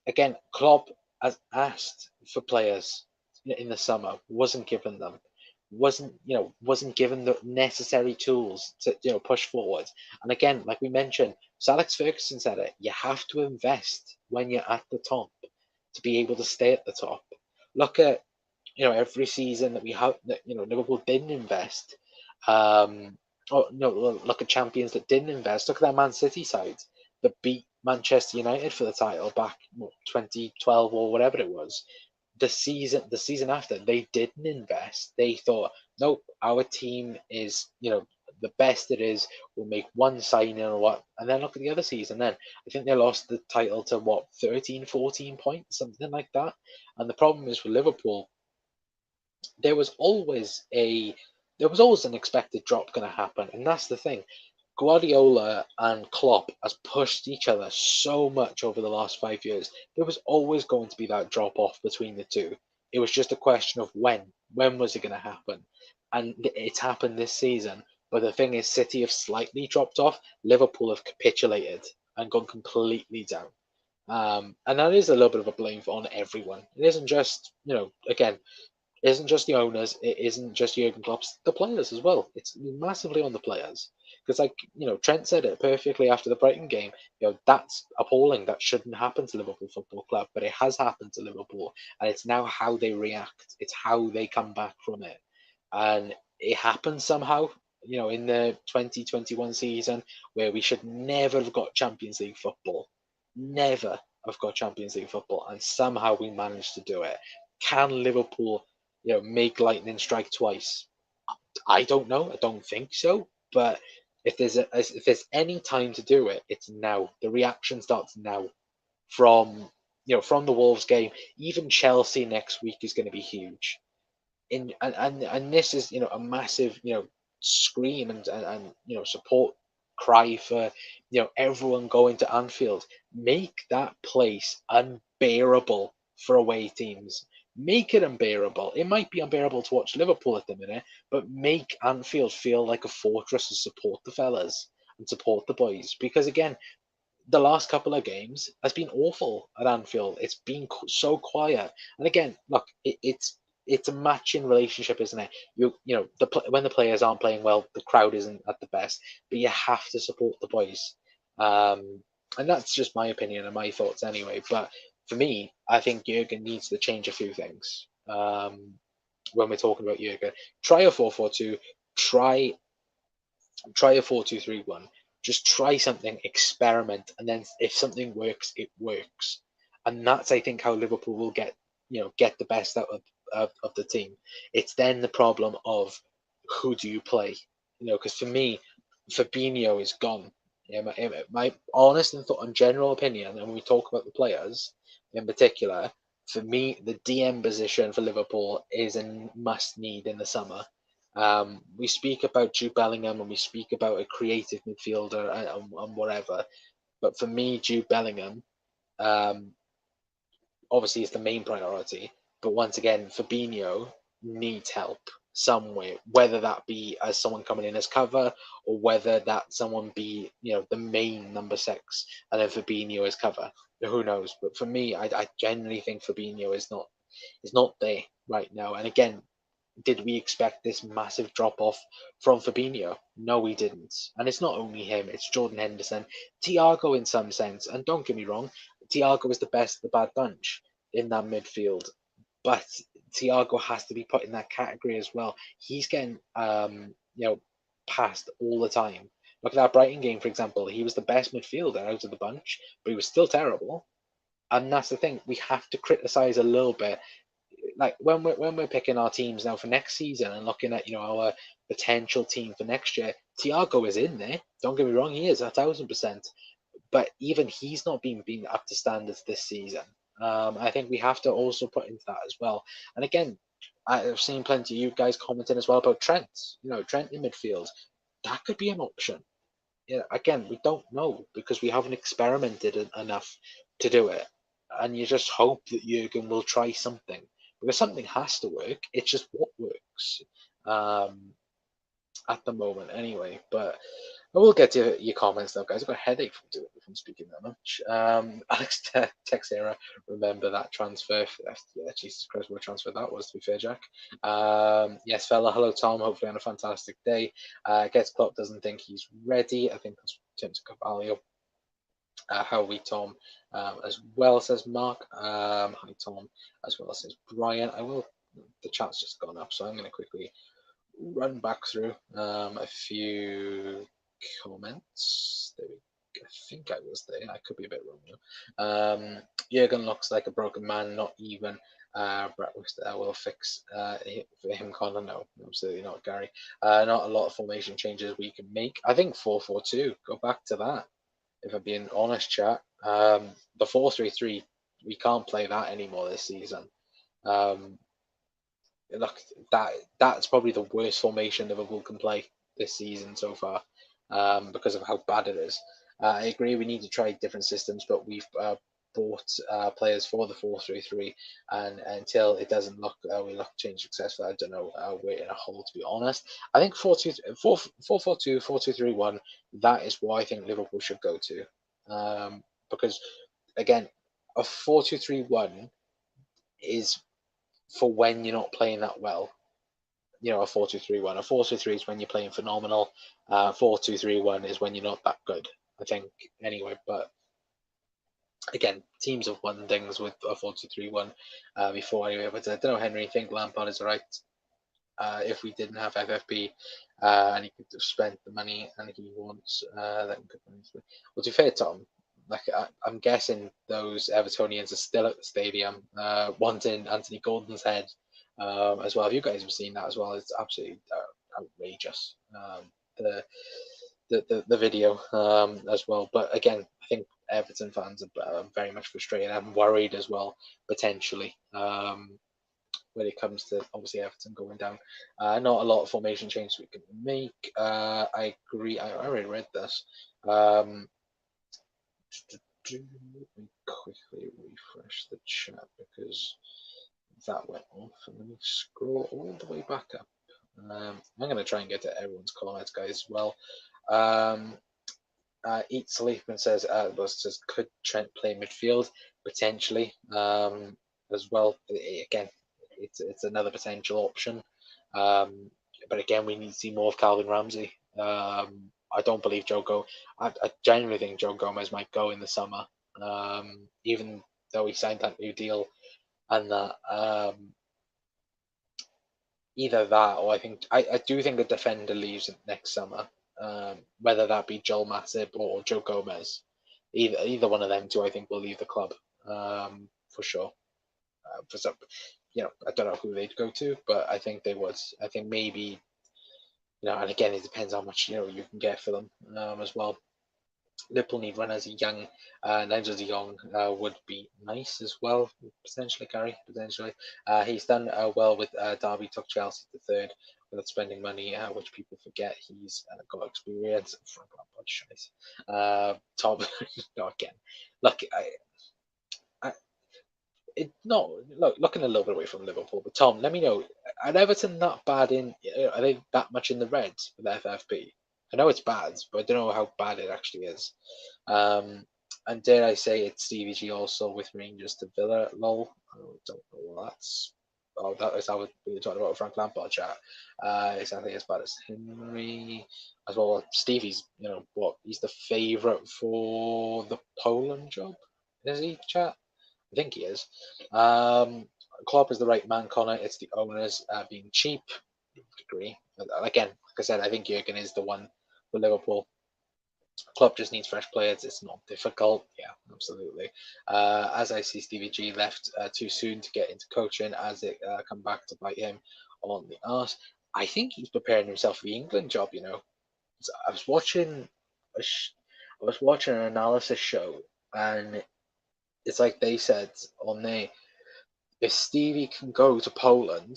again, Klopp has asked for players in the summer, wasn't given them. wasn't given the necessary tools to push forward. And again, like we mentioned, Sir Alex Ferguson said it: you have to invest when you're at the top to be able to stay at the top. Look at every season that we have that Liverpool didn't invest. Or no, look at champions that didn't invest. Look at that Man City side that beat Manchester United for the title back 2012 or whatever it was. The season after, they didn't invest. They thought, nope, our team is the best it is. We'll make one signing or what, and then look at the other season. Then I think they lost the title to what, 13, 14 points, something like that. And the problem is with Liverpool, there was always a there was always an expected drop going to happen, and that's the thing. Guardiola and Klopp has pushed each other so much over the last 5 years. There was always going to be that drop off between the two. It was just a question of when. When was it going to happen? And it's happened this season. But the thing is, City have slightly dropped off. Liverpool have capitulated and gone completely down. And that is a little bit of a blame on everyone. It isn't just, again, it isn't just the owners, it isn't just Jurgen Klopp, it's the players as well. It's massively on the players. Because, like, Trent said it perfectly after the Brighton game. That's appalling. That shouldn't happen to Liverpool Football Club, but it has happened to Liverpool, and it's now how they react. It's how they come back from it, and it happened somehow. In the 2021 season, where we should never have got Champions League football, never have got Champions League football, and somehow we managed to do it. Can Liverpool make lightning strike twice? I don't know. I don't think so. But if there's any time to do it, it's now. The reaction starts now. From the Wolves game, even Chelsea next week is going to be huge. And this is a massive scream and support cry for everyone going to Anfield. Make that place unbearable for away teams. Make it unbearable. It might be unbearable to watch Liverpool at the minute, but make Anfield feel like a fortress to support the fellas and support the boys. Because again, the last couple of games has been awful at Anfield. It's been so quiet. And again, look, it's a matching relationship, isn't it? When the players aren't playing well, the crowd isn't at the best, but you have to support the boys. And that's just my opinion and my thoughts anyway. But for me, I think Jurgen needs to change a few things. When we're talking about Jurgen, try a 4-4-2, try a 4-2-3-1. Just try something, experiment, and then if something works, it works. And that's, I think, how Liverpool will get the best out of the team. It's then the problem of who do you play? Because for me, Fabinho is gone. Yeah, my honest and thought and general opinion, and when we talk about the players in particular, for me, the DM position for Liverpool is a must need in the summer. We speak about Jude Bellingham and we speak about a creative midfielder and whatever, but for me, Jude Bellingham um, obviously is the main priority. But once again, Fabinho needs help somewhere, whether that be as someone coming in as cover or whether that someone be the main number 6 and then Fabinho is cover. Who knows? But for me, I genuinely think Fabinho is not there right now. And again, did we expect this massive drop off from Fabinho? No, we didn't. And it's not only him, it's Jordan Henderson, Thiago in some sense. And don't get me wrong, Thiago is the best of the bad bunch in that midfield. But Thiago has to be put in that category as well. He's getting passed all the time. Look at that Brighton game, for example. He was the best midfielder out of the bunch, but he was still terrible. And that's the thing. We have to criticize a little bit, like when we're picking our teams now for next season and looking at our potential team for next year. Thiago is in there. Don't get me wrong, he is 1,000%. But even he's not being up to standards this season. I think we have to also put into that as well. And again, I've seen plenty of you guys commenting as well about Trent. Trent in midfield, that could be an option. Again, we don't know because we haven't experimented enough to do it. And you just hope that Jurgen will try something because something has to work. It's just what works at the moment, anyway. But I will get to your comments though, guys. I've got a headache from speaking that much. Alex Texera, remember that transfer? Yeah, Jesus Christ, what a transfer that was, to be fair, Jack. Yes, fella. Hello, Tom. Hopefully on a fantastic day. Gets Klopp doesn't think he's ready. I think that's in terms of Carvalho. How are we, Tom? As well, says Mark. Hi, Tom. As well, says Brian. The chat's just gone up, so I'm going to quickly run back through a few comments. There we go. I think I was there. I could be a bit wrong though. Jurgen looks like a broken man. Not even Brett will fix for him. Connor, no, absolutely not, Gary. Not a lot of formation changes we can make. I think 4-4-2. Go back to that. If I'm being honest, chat. The 4-3-3. We can't play that anymore this season. Look, that's probably the worst formation Liverpool can play this season so far, because of how bad it is. I agree we need to try different systems, but we've bought players for the 4-3-3, and until it doesn't look we look change successful, I don't know, we're in a hole, to be honest. I think 4-4-2, 4-2-3-1, that is what I think Liverpool should go to, because again, a 4-2-3-1 is for when you're not playing that well. You know, a 4-2-3-1. A 4-2-3 is when you're playing phenomenal. 4-2-3-1 is when you're not that good, I think, anyway. But again, teams have won things with a 4-2-3-1 before anyway. But I don't know, Henry, I think Lampard is right. If we didn't have FFP and he could have spent the money and he wants, then good. Well, to be fair, Tom, like I'm guessing those Evertonians are still at the stadium wanting Anthony Gordon's head as well. Have you guys have seen that as well? It's absolutely outrageous. The video as well. But again, I think Everton fans are very much frustrated and worried as well, potentially. When it comes to obviously Everton going down. Not a lot of formation changes we can make. I agree. I already read this. Let me quickly refresh the chat because that went off. And let me scroll all the way back up. I'm going to try and get to everyone's comments, guys, as well. Eat Sleep and says, could Trent play midfield? Potentially, as well. Again, it's another potential option. But again, we need to see more of Calvin Ramsey. I don't believe Joe Gomez. I genuinely think Joe Gomez might go in the summer, even though he signed that new deal, and that either that or I do think a defender leaves next summer. Whether that be Joel Matip or Joe Gomez, either one of them two, I think will leave the club for sure. For some, I don't know who they'd go to, but I think they would. I think maybe, and again, it depends how much you can get for them as well. Liverpool need runners. Young, Nigel de Jong would be nice as well, potentially, Gary, potentially. He's done well with Derby, took Chelsea to third without spending money, which people forget. He's got experience. Frank Lampard, Tom, no, again, look, looking a little bit away from Liverpool, but Tom, let me know, are Everton that bad are they that much in the red with the FFP? I know it's bad, but I don't know how bad it actually is. And dare I say it's Stevie G also with Rangers to Villa, lol. I don't know what that's. Oh, that is how we were talking about Frank Lampard chat. Exactly as bad as Henry. As well, Stevie's, he's the favourite for the Poland job. Is he, chat? I think he is. Klopp is the right man, Connor. It's the owners being cheap. I agree. Again, like I said, I think Jurgen is the one for Liverpool. Klopp just needs fresh players. It's not difficult. Yeah, absolutely. As I see Stevie G left too soon to get into coaching, as it come back to bite him on the arse. I think he's preparing himself for the England job. I was watching an analysis show, and it's like they said on there, if Stevie can go to Poland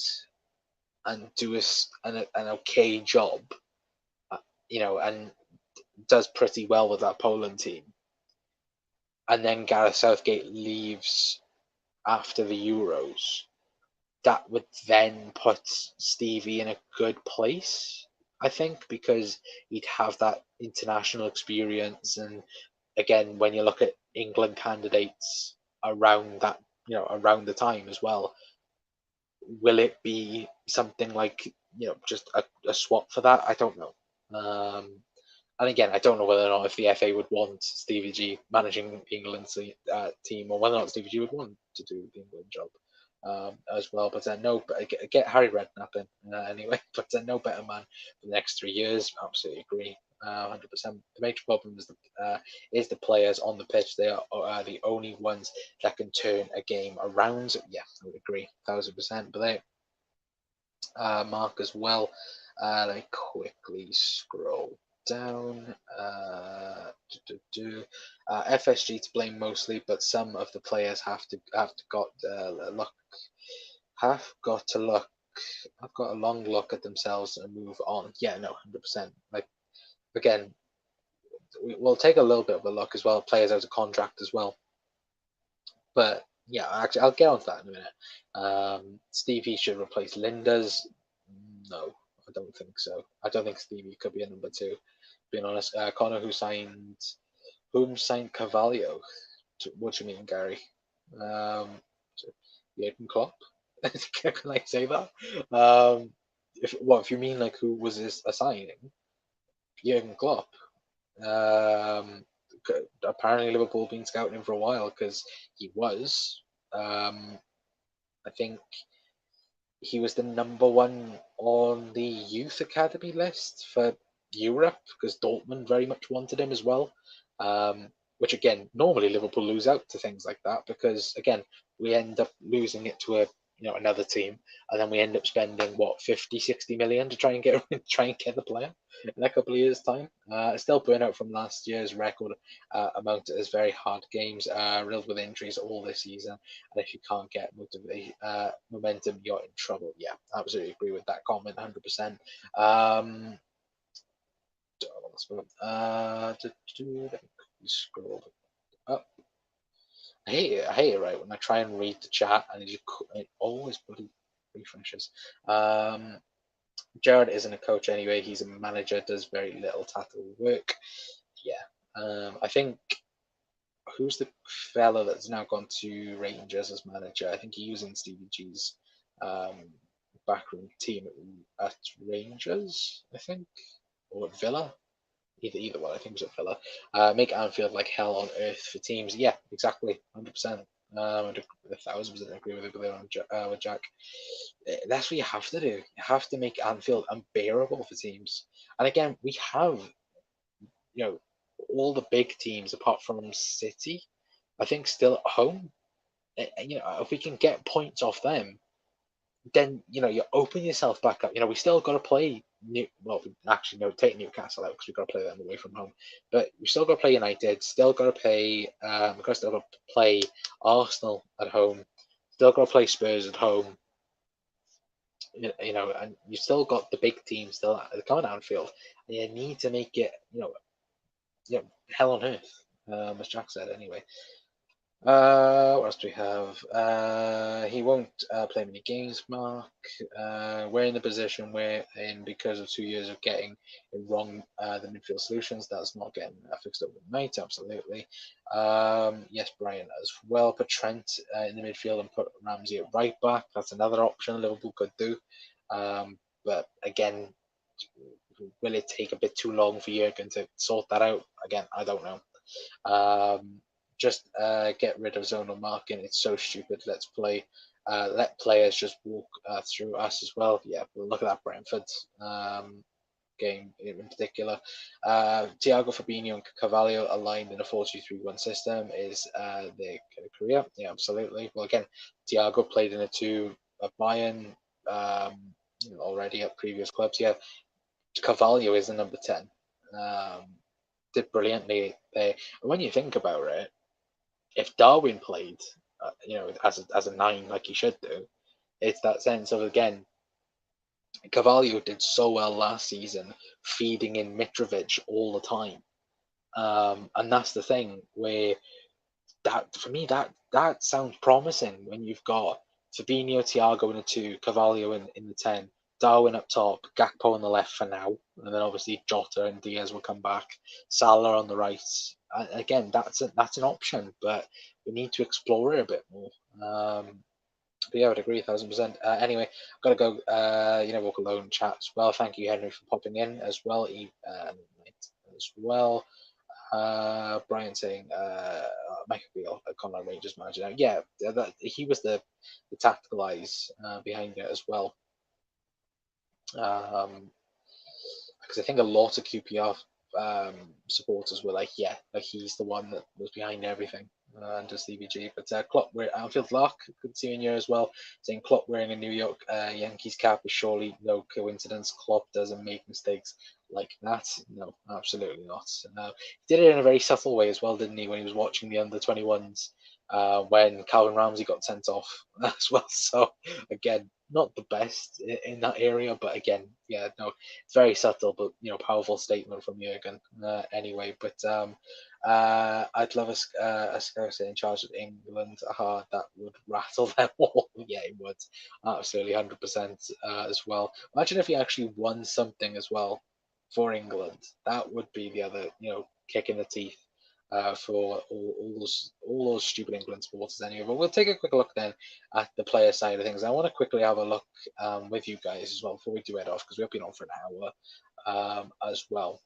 and do an okay job, and does pretty well with that Poland team, and then Gareth Southgate leaves after the Euros, that would then put Stevie in a good place, I think, because he'd have that international experience, and again, when you look at England candidates around that, around the time as well, will it be something like, just a swap for that? I don't know. And again, I don't know whether or not if the FA would want Stevie G managing England's team, or whether or not Stevie G would want to do the England job as well. But no, get Harry Redknapp in anyway. But no better man for the next 3 years. Absolutely agree, 100%. The major problem is the players on the pitch. They are the only ones that can turn a game around. Yeah, I would agree, 1000%. But they Mark as well. Let me quickly scroll down. FSG to blame mostly, but some of the players have got a long look at themselves and move on. Yeah, no, 100%. Like, again, we'll take a little bit of a look as well. Players out of contract as well, but yeah, actually, I'll get on to that in a minute. Stevie should replace Linda's. No, I don't think so. I don't think Stevie could be a number two. Being honest, Connor, whom signed Carvalho? What do you mean, Gary? Jurgen Klopp? Can I say that? If you mean like who was this signing? Jurgen Klopp. Apparently Liverpool been scouting him for a while because he was. I think he was the number one on the youth academy list for Europe because Dortmund very much wanted him as well. Which again, normally Liverpool lose out to things like that because again, we end up losing it to another team, and then we end up spending what 50, 60 million to try and get the player in a couple of years' time. Still burn out from last year's record amount as very hard games, riddled with injuries all this season. And if you can't get momentum, you're in trouble. Yeah, absolutely agree with that comment, 100%. Scroll up. I hate it, right? When I try and read the chat and it always bloody refreshes. Jared isn't a coach anyway. He's a manager, does very little tactical work. Yeah. I think, who's the fella that's now gone to Rangers as manager? I think he's in Stevie G's backroom team at Rangers, I think, or at Villa. Either one, I think it was at Villa. Make Anfield like hell on earth for teams. Yeah, exactly, 100%. I'd 1000% agree with Jack. That's what you have to do. You have to make Anfield unbearable for teams. And again, we have, all the big teams apart from City, I think, still at home. If we can get points off them, then you open yourself back up. We still got to play take Newcastle out because we've got to play them away from home. But we still got to play United. Still got to play. We've got to play Arsenal at home. Still got to play Spurs at home. And you still got the big teams still coming to Anfield, and you need to make it hell on earth, as Jack said. Anyway. What else do we have? He won't play many games, Mark. We're in the position we're in because of 2 years of getting it wrong, the midfield solutions. That's not getting fixed up overnight, absolutely. Yes, Brian as well. Put Trent in the midfield and put Ramsey at right back. That's another option Liverpool could do. But again, will it take a bit too long for Jurgen to sort that out? Again, I don't know. Just get rid of zonal marking. It's so stupid. Let's play. Let players just walk through us as well. Yeah, but look at that Brentford game in particular. Thiago, Fabinho, and Carvalho aligned in a 4-2-3-1 system is their career. Yeah, absolutely. Well, again, Thiago played in a 2 at Bayern already at previous clubs. Yeah, Carvalho is the number 10. Did brilliantly there. And when you think about it, if Darwin played, as a 9 like he should do, it's that sense of, again, Carvalho did so well last season, feeding in Mitrovic all the time, and that's the thing where that for me that sounds promising when you've got Fabinho, Thiago in the 2, Carvalho in the 10. Darwin up top, Gakpo on the left for now, and then obviously Jota and Diaz will come back. Salah on the right. Again, that's an option, but we need to explore it a bit more. But yeah, I would agree 1,000%. Anyway, I've got to go. Walk alone chat as well. Thank you, Henry, for popping in as well. As well. Brian saying Michael Beale, a Conrad Rangers manager. Now, yeah, he was the tactical eyes behind it as well. Because I think a lot of QPR supporters were like, yeah, like he's the one that was behind everything under CBG. But Klopp, Anfield Lark, good seeing you as well, saying Klopp wearing a New York Yankees cap is surely no coincidence. Klopp doesn't make mistakes like that. No, absolutely not. He did it in a very subtle way as well, didn't he, when he was watching the under-21s when Calvin Ramsey got sent off as well. So again, not the best in that area, but again, yeah, no, it's very subtle, but powerful statement from Jurgen. Anyway, but I'd love a Scouse in charge of England. That would rattle them all. Yeah, it would, absolutely, 100% as well. Imagine if he actually won something as well for England. That would be the other, kick in the teeth. For all those stupid England supporters anyway. But we'll take a quick look then at the player side of things. I want to quickly have a look with you guys as well before we do head off, because we've been on for an hour as well,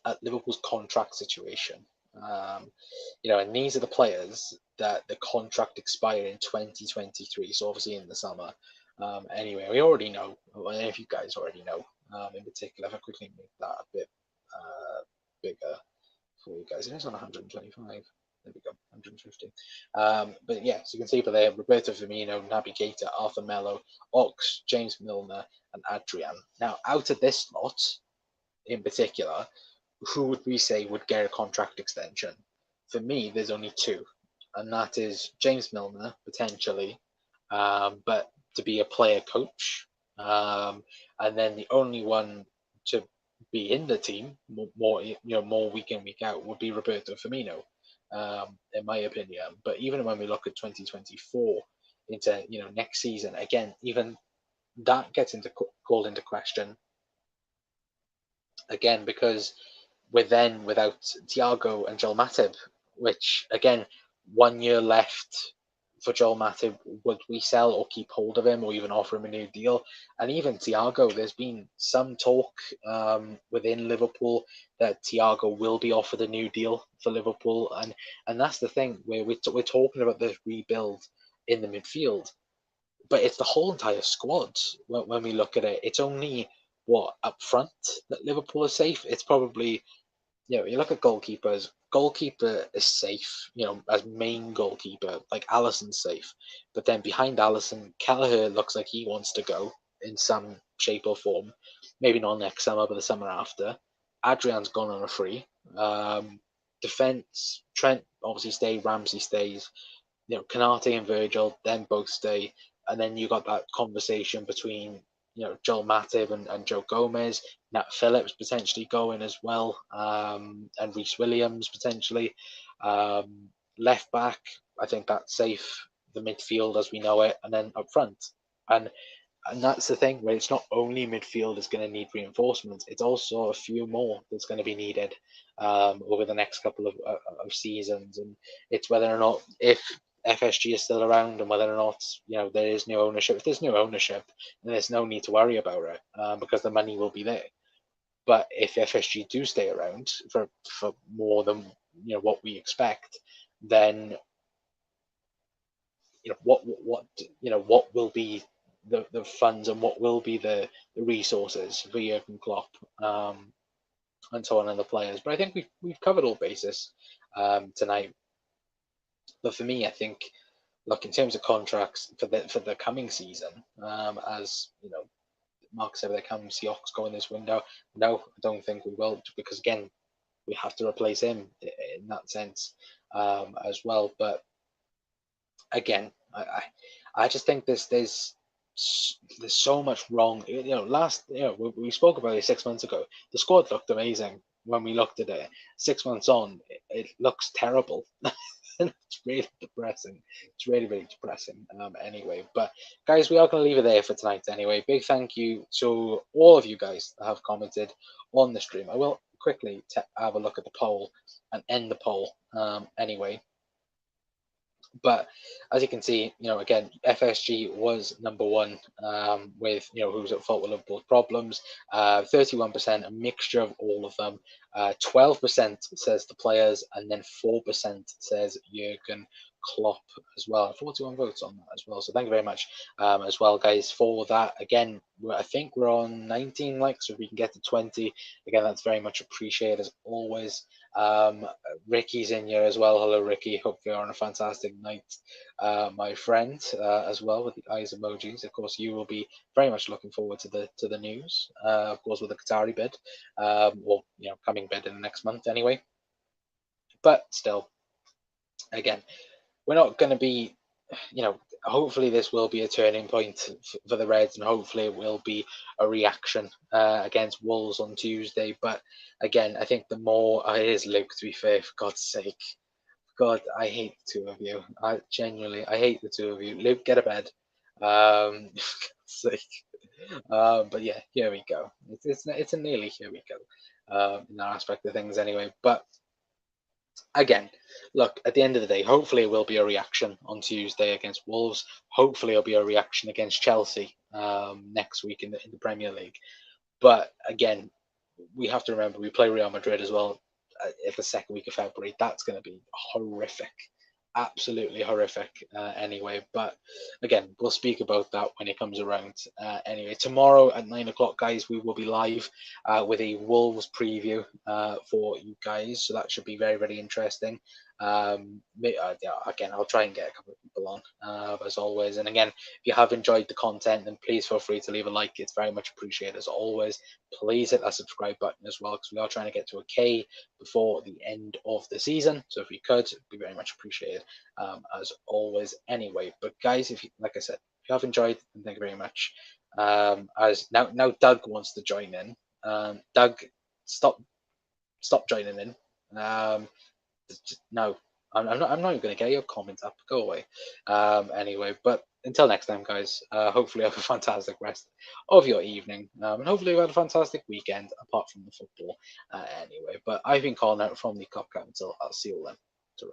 at Liverpool's contract situation. And these are the players that the contract expired in 2023, so obviously in the summer. Anyway, we already know, if you guys already know, in particular, if I quickly make that a bit bigger for you guys. It is on 125. There we go, 150. But yeah, so you can see, but they have Roberto Firmino, Naby Keita, Arthur Melo, Ox, James Milner, and Adrian. Now, out of this lot, in particular, who would we say would get a contract extension? For me, there's only two, and that is James Milner, potentially, but to be a player coach. And then the only one to be in the team more week in, week out would be Roberto Firmino, in my opinion. But even when we look at 2024 into next season, again, even that gets called into question again, because we're then without Thiago and Joel Matip, which again, 1 year left for Joel Matip. Would we sell or keep hold of him, or even offer him a new deal? And even Thiago, there's been some talk within Liverpool that Thiago will be offered a new deal for Liverpool, and that's the thing where we're talking about this rebuild in the midfield, but it's the whole entire squad. When we look at it, it's only up front that Liverpool is safe. It's probably, you look at goalkeepers. Goalkeeper is safe, as main goalkeeper. Like Alisson's safe, but then behind Alisson, Kelleher looks like he wants to go in some shape or form. Maybe not next summer, but the summer after. Adrian's gone on a free. Defense, Trent obviously stays. Ramsey stays. Kanate and Virgil then both stay, and then you got that conversation between Joel Matip and Joe Gomez, Nat Phillips potentially going as well, and Reece Williams potentially. Left back, I think that's safe. The midfield as we know it, and then up front, and that's the thing where it's not only midfield is going to need reinforcements; it's also a few more that's going to be needed over the next couple of seasons, and it's whether or not, if FSG is still around, and whether or not there is new ownership. If there's new ownership, then there's no need to worry about it because the money will be there. But if FSG do stay around for more than what we expect, then what will be the funds, and what will be the resources for Jurgen Klopp and so on, and the players. But I think we've covered all bases tonight. But for me, I think, look, in terms of contracts for the coming season, as Mark said, there comes Seahawks going this window. No, I don't think we will, because again, we have to replace him in that sense as well. But again, I just think there's so much wrong. We spoke about it 6 months ago. The squad looked amazing when we looked at it. 6 months on, it looks terrible. really depressing. It's really, really depressing. Anyway, but guys, we are going to leave it there for tonight. Anyway, big thank you to all of you guys that have commented on the stream. I will quickly have a look at the poll and end the poll. Anyway, but as you can see, again, FSG was number one, with who's at fault with Liverpool's problems. 31%, a mixture of all of them. 12% says the players, and then 4% says Jurgen Klopp as well. 41 votes on that as well. So thank you very much, as well, guys, for that. Again, I think we're on 19 likes. So if we can get to 20, again, that's very much appreciated as always. Ricky's in here as well. Hello, Ricky. Hope you're on a fantastic night, my friend, as well, with the eyes emojis. Of course, you will be very much looking forward to the news. Of course, with the Qatari bid, or coming bid in the next month anyway. But still, again, we're not going to be, hopefully this will be a turning point for the Reds, and hopefully it will be a reaction against Wolves on Tuesday. But again, I think the more it is Luke, to be fair, for God's sake. God, I hate the two of you. I hate the two of you. Luke, get a bed. For God's sake. But yeah, here we go. It's a nearly here we go, in that aspect of things anyway. But again, look, at the end of the day, hopefully it will be a reaction on Tuesday against Wolves. Hopefully it'll be a reaction against Chelsea, next week in the Premier League. But again, we have to remember we play Real Madrid as well, the second week of February. That's going to be horrific, absolutely horrific. Anyway, but again, we'll speak about that when it comes around. Anyway, tomorrow at 9 o'clock, guys, we will be live with a Wolves preview for you guys. So that should be very, very interesting. Again, I'll try and get a couple of people on, as always. And again, if you have enjoyed the content, then please feel free to leave a like. It's very much appreciated as always. Please hit that subscribe button as well, because we are trying to get to a K before the end of the season. So if you could, it'd be very much appreciated, as always. Anyway, but guys, if you, like I said, if you have enjoyed, then thank you very much. As now Doug wants to join in. Doug, stop joining in. No, I'm not even going to get your comments up. Go away. Anyway, but until next time, guys, hopefully have a fantastic rest of your evening. And hopefully you've had a fantastic weekend, apart from the football. Anyway, but I've been calling out from the Cup Council. I'll see you all then. Ta-ra.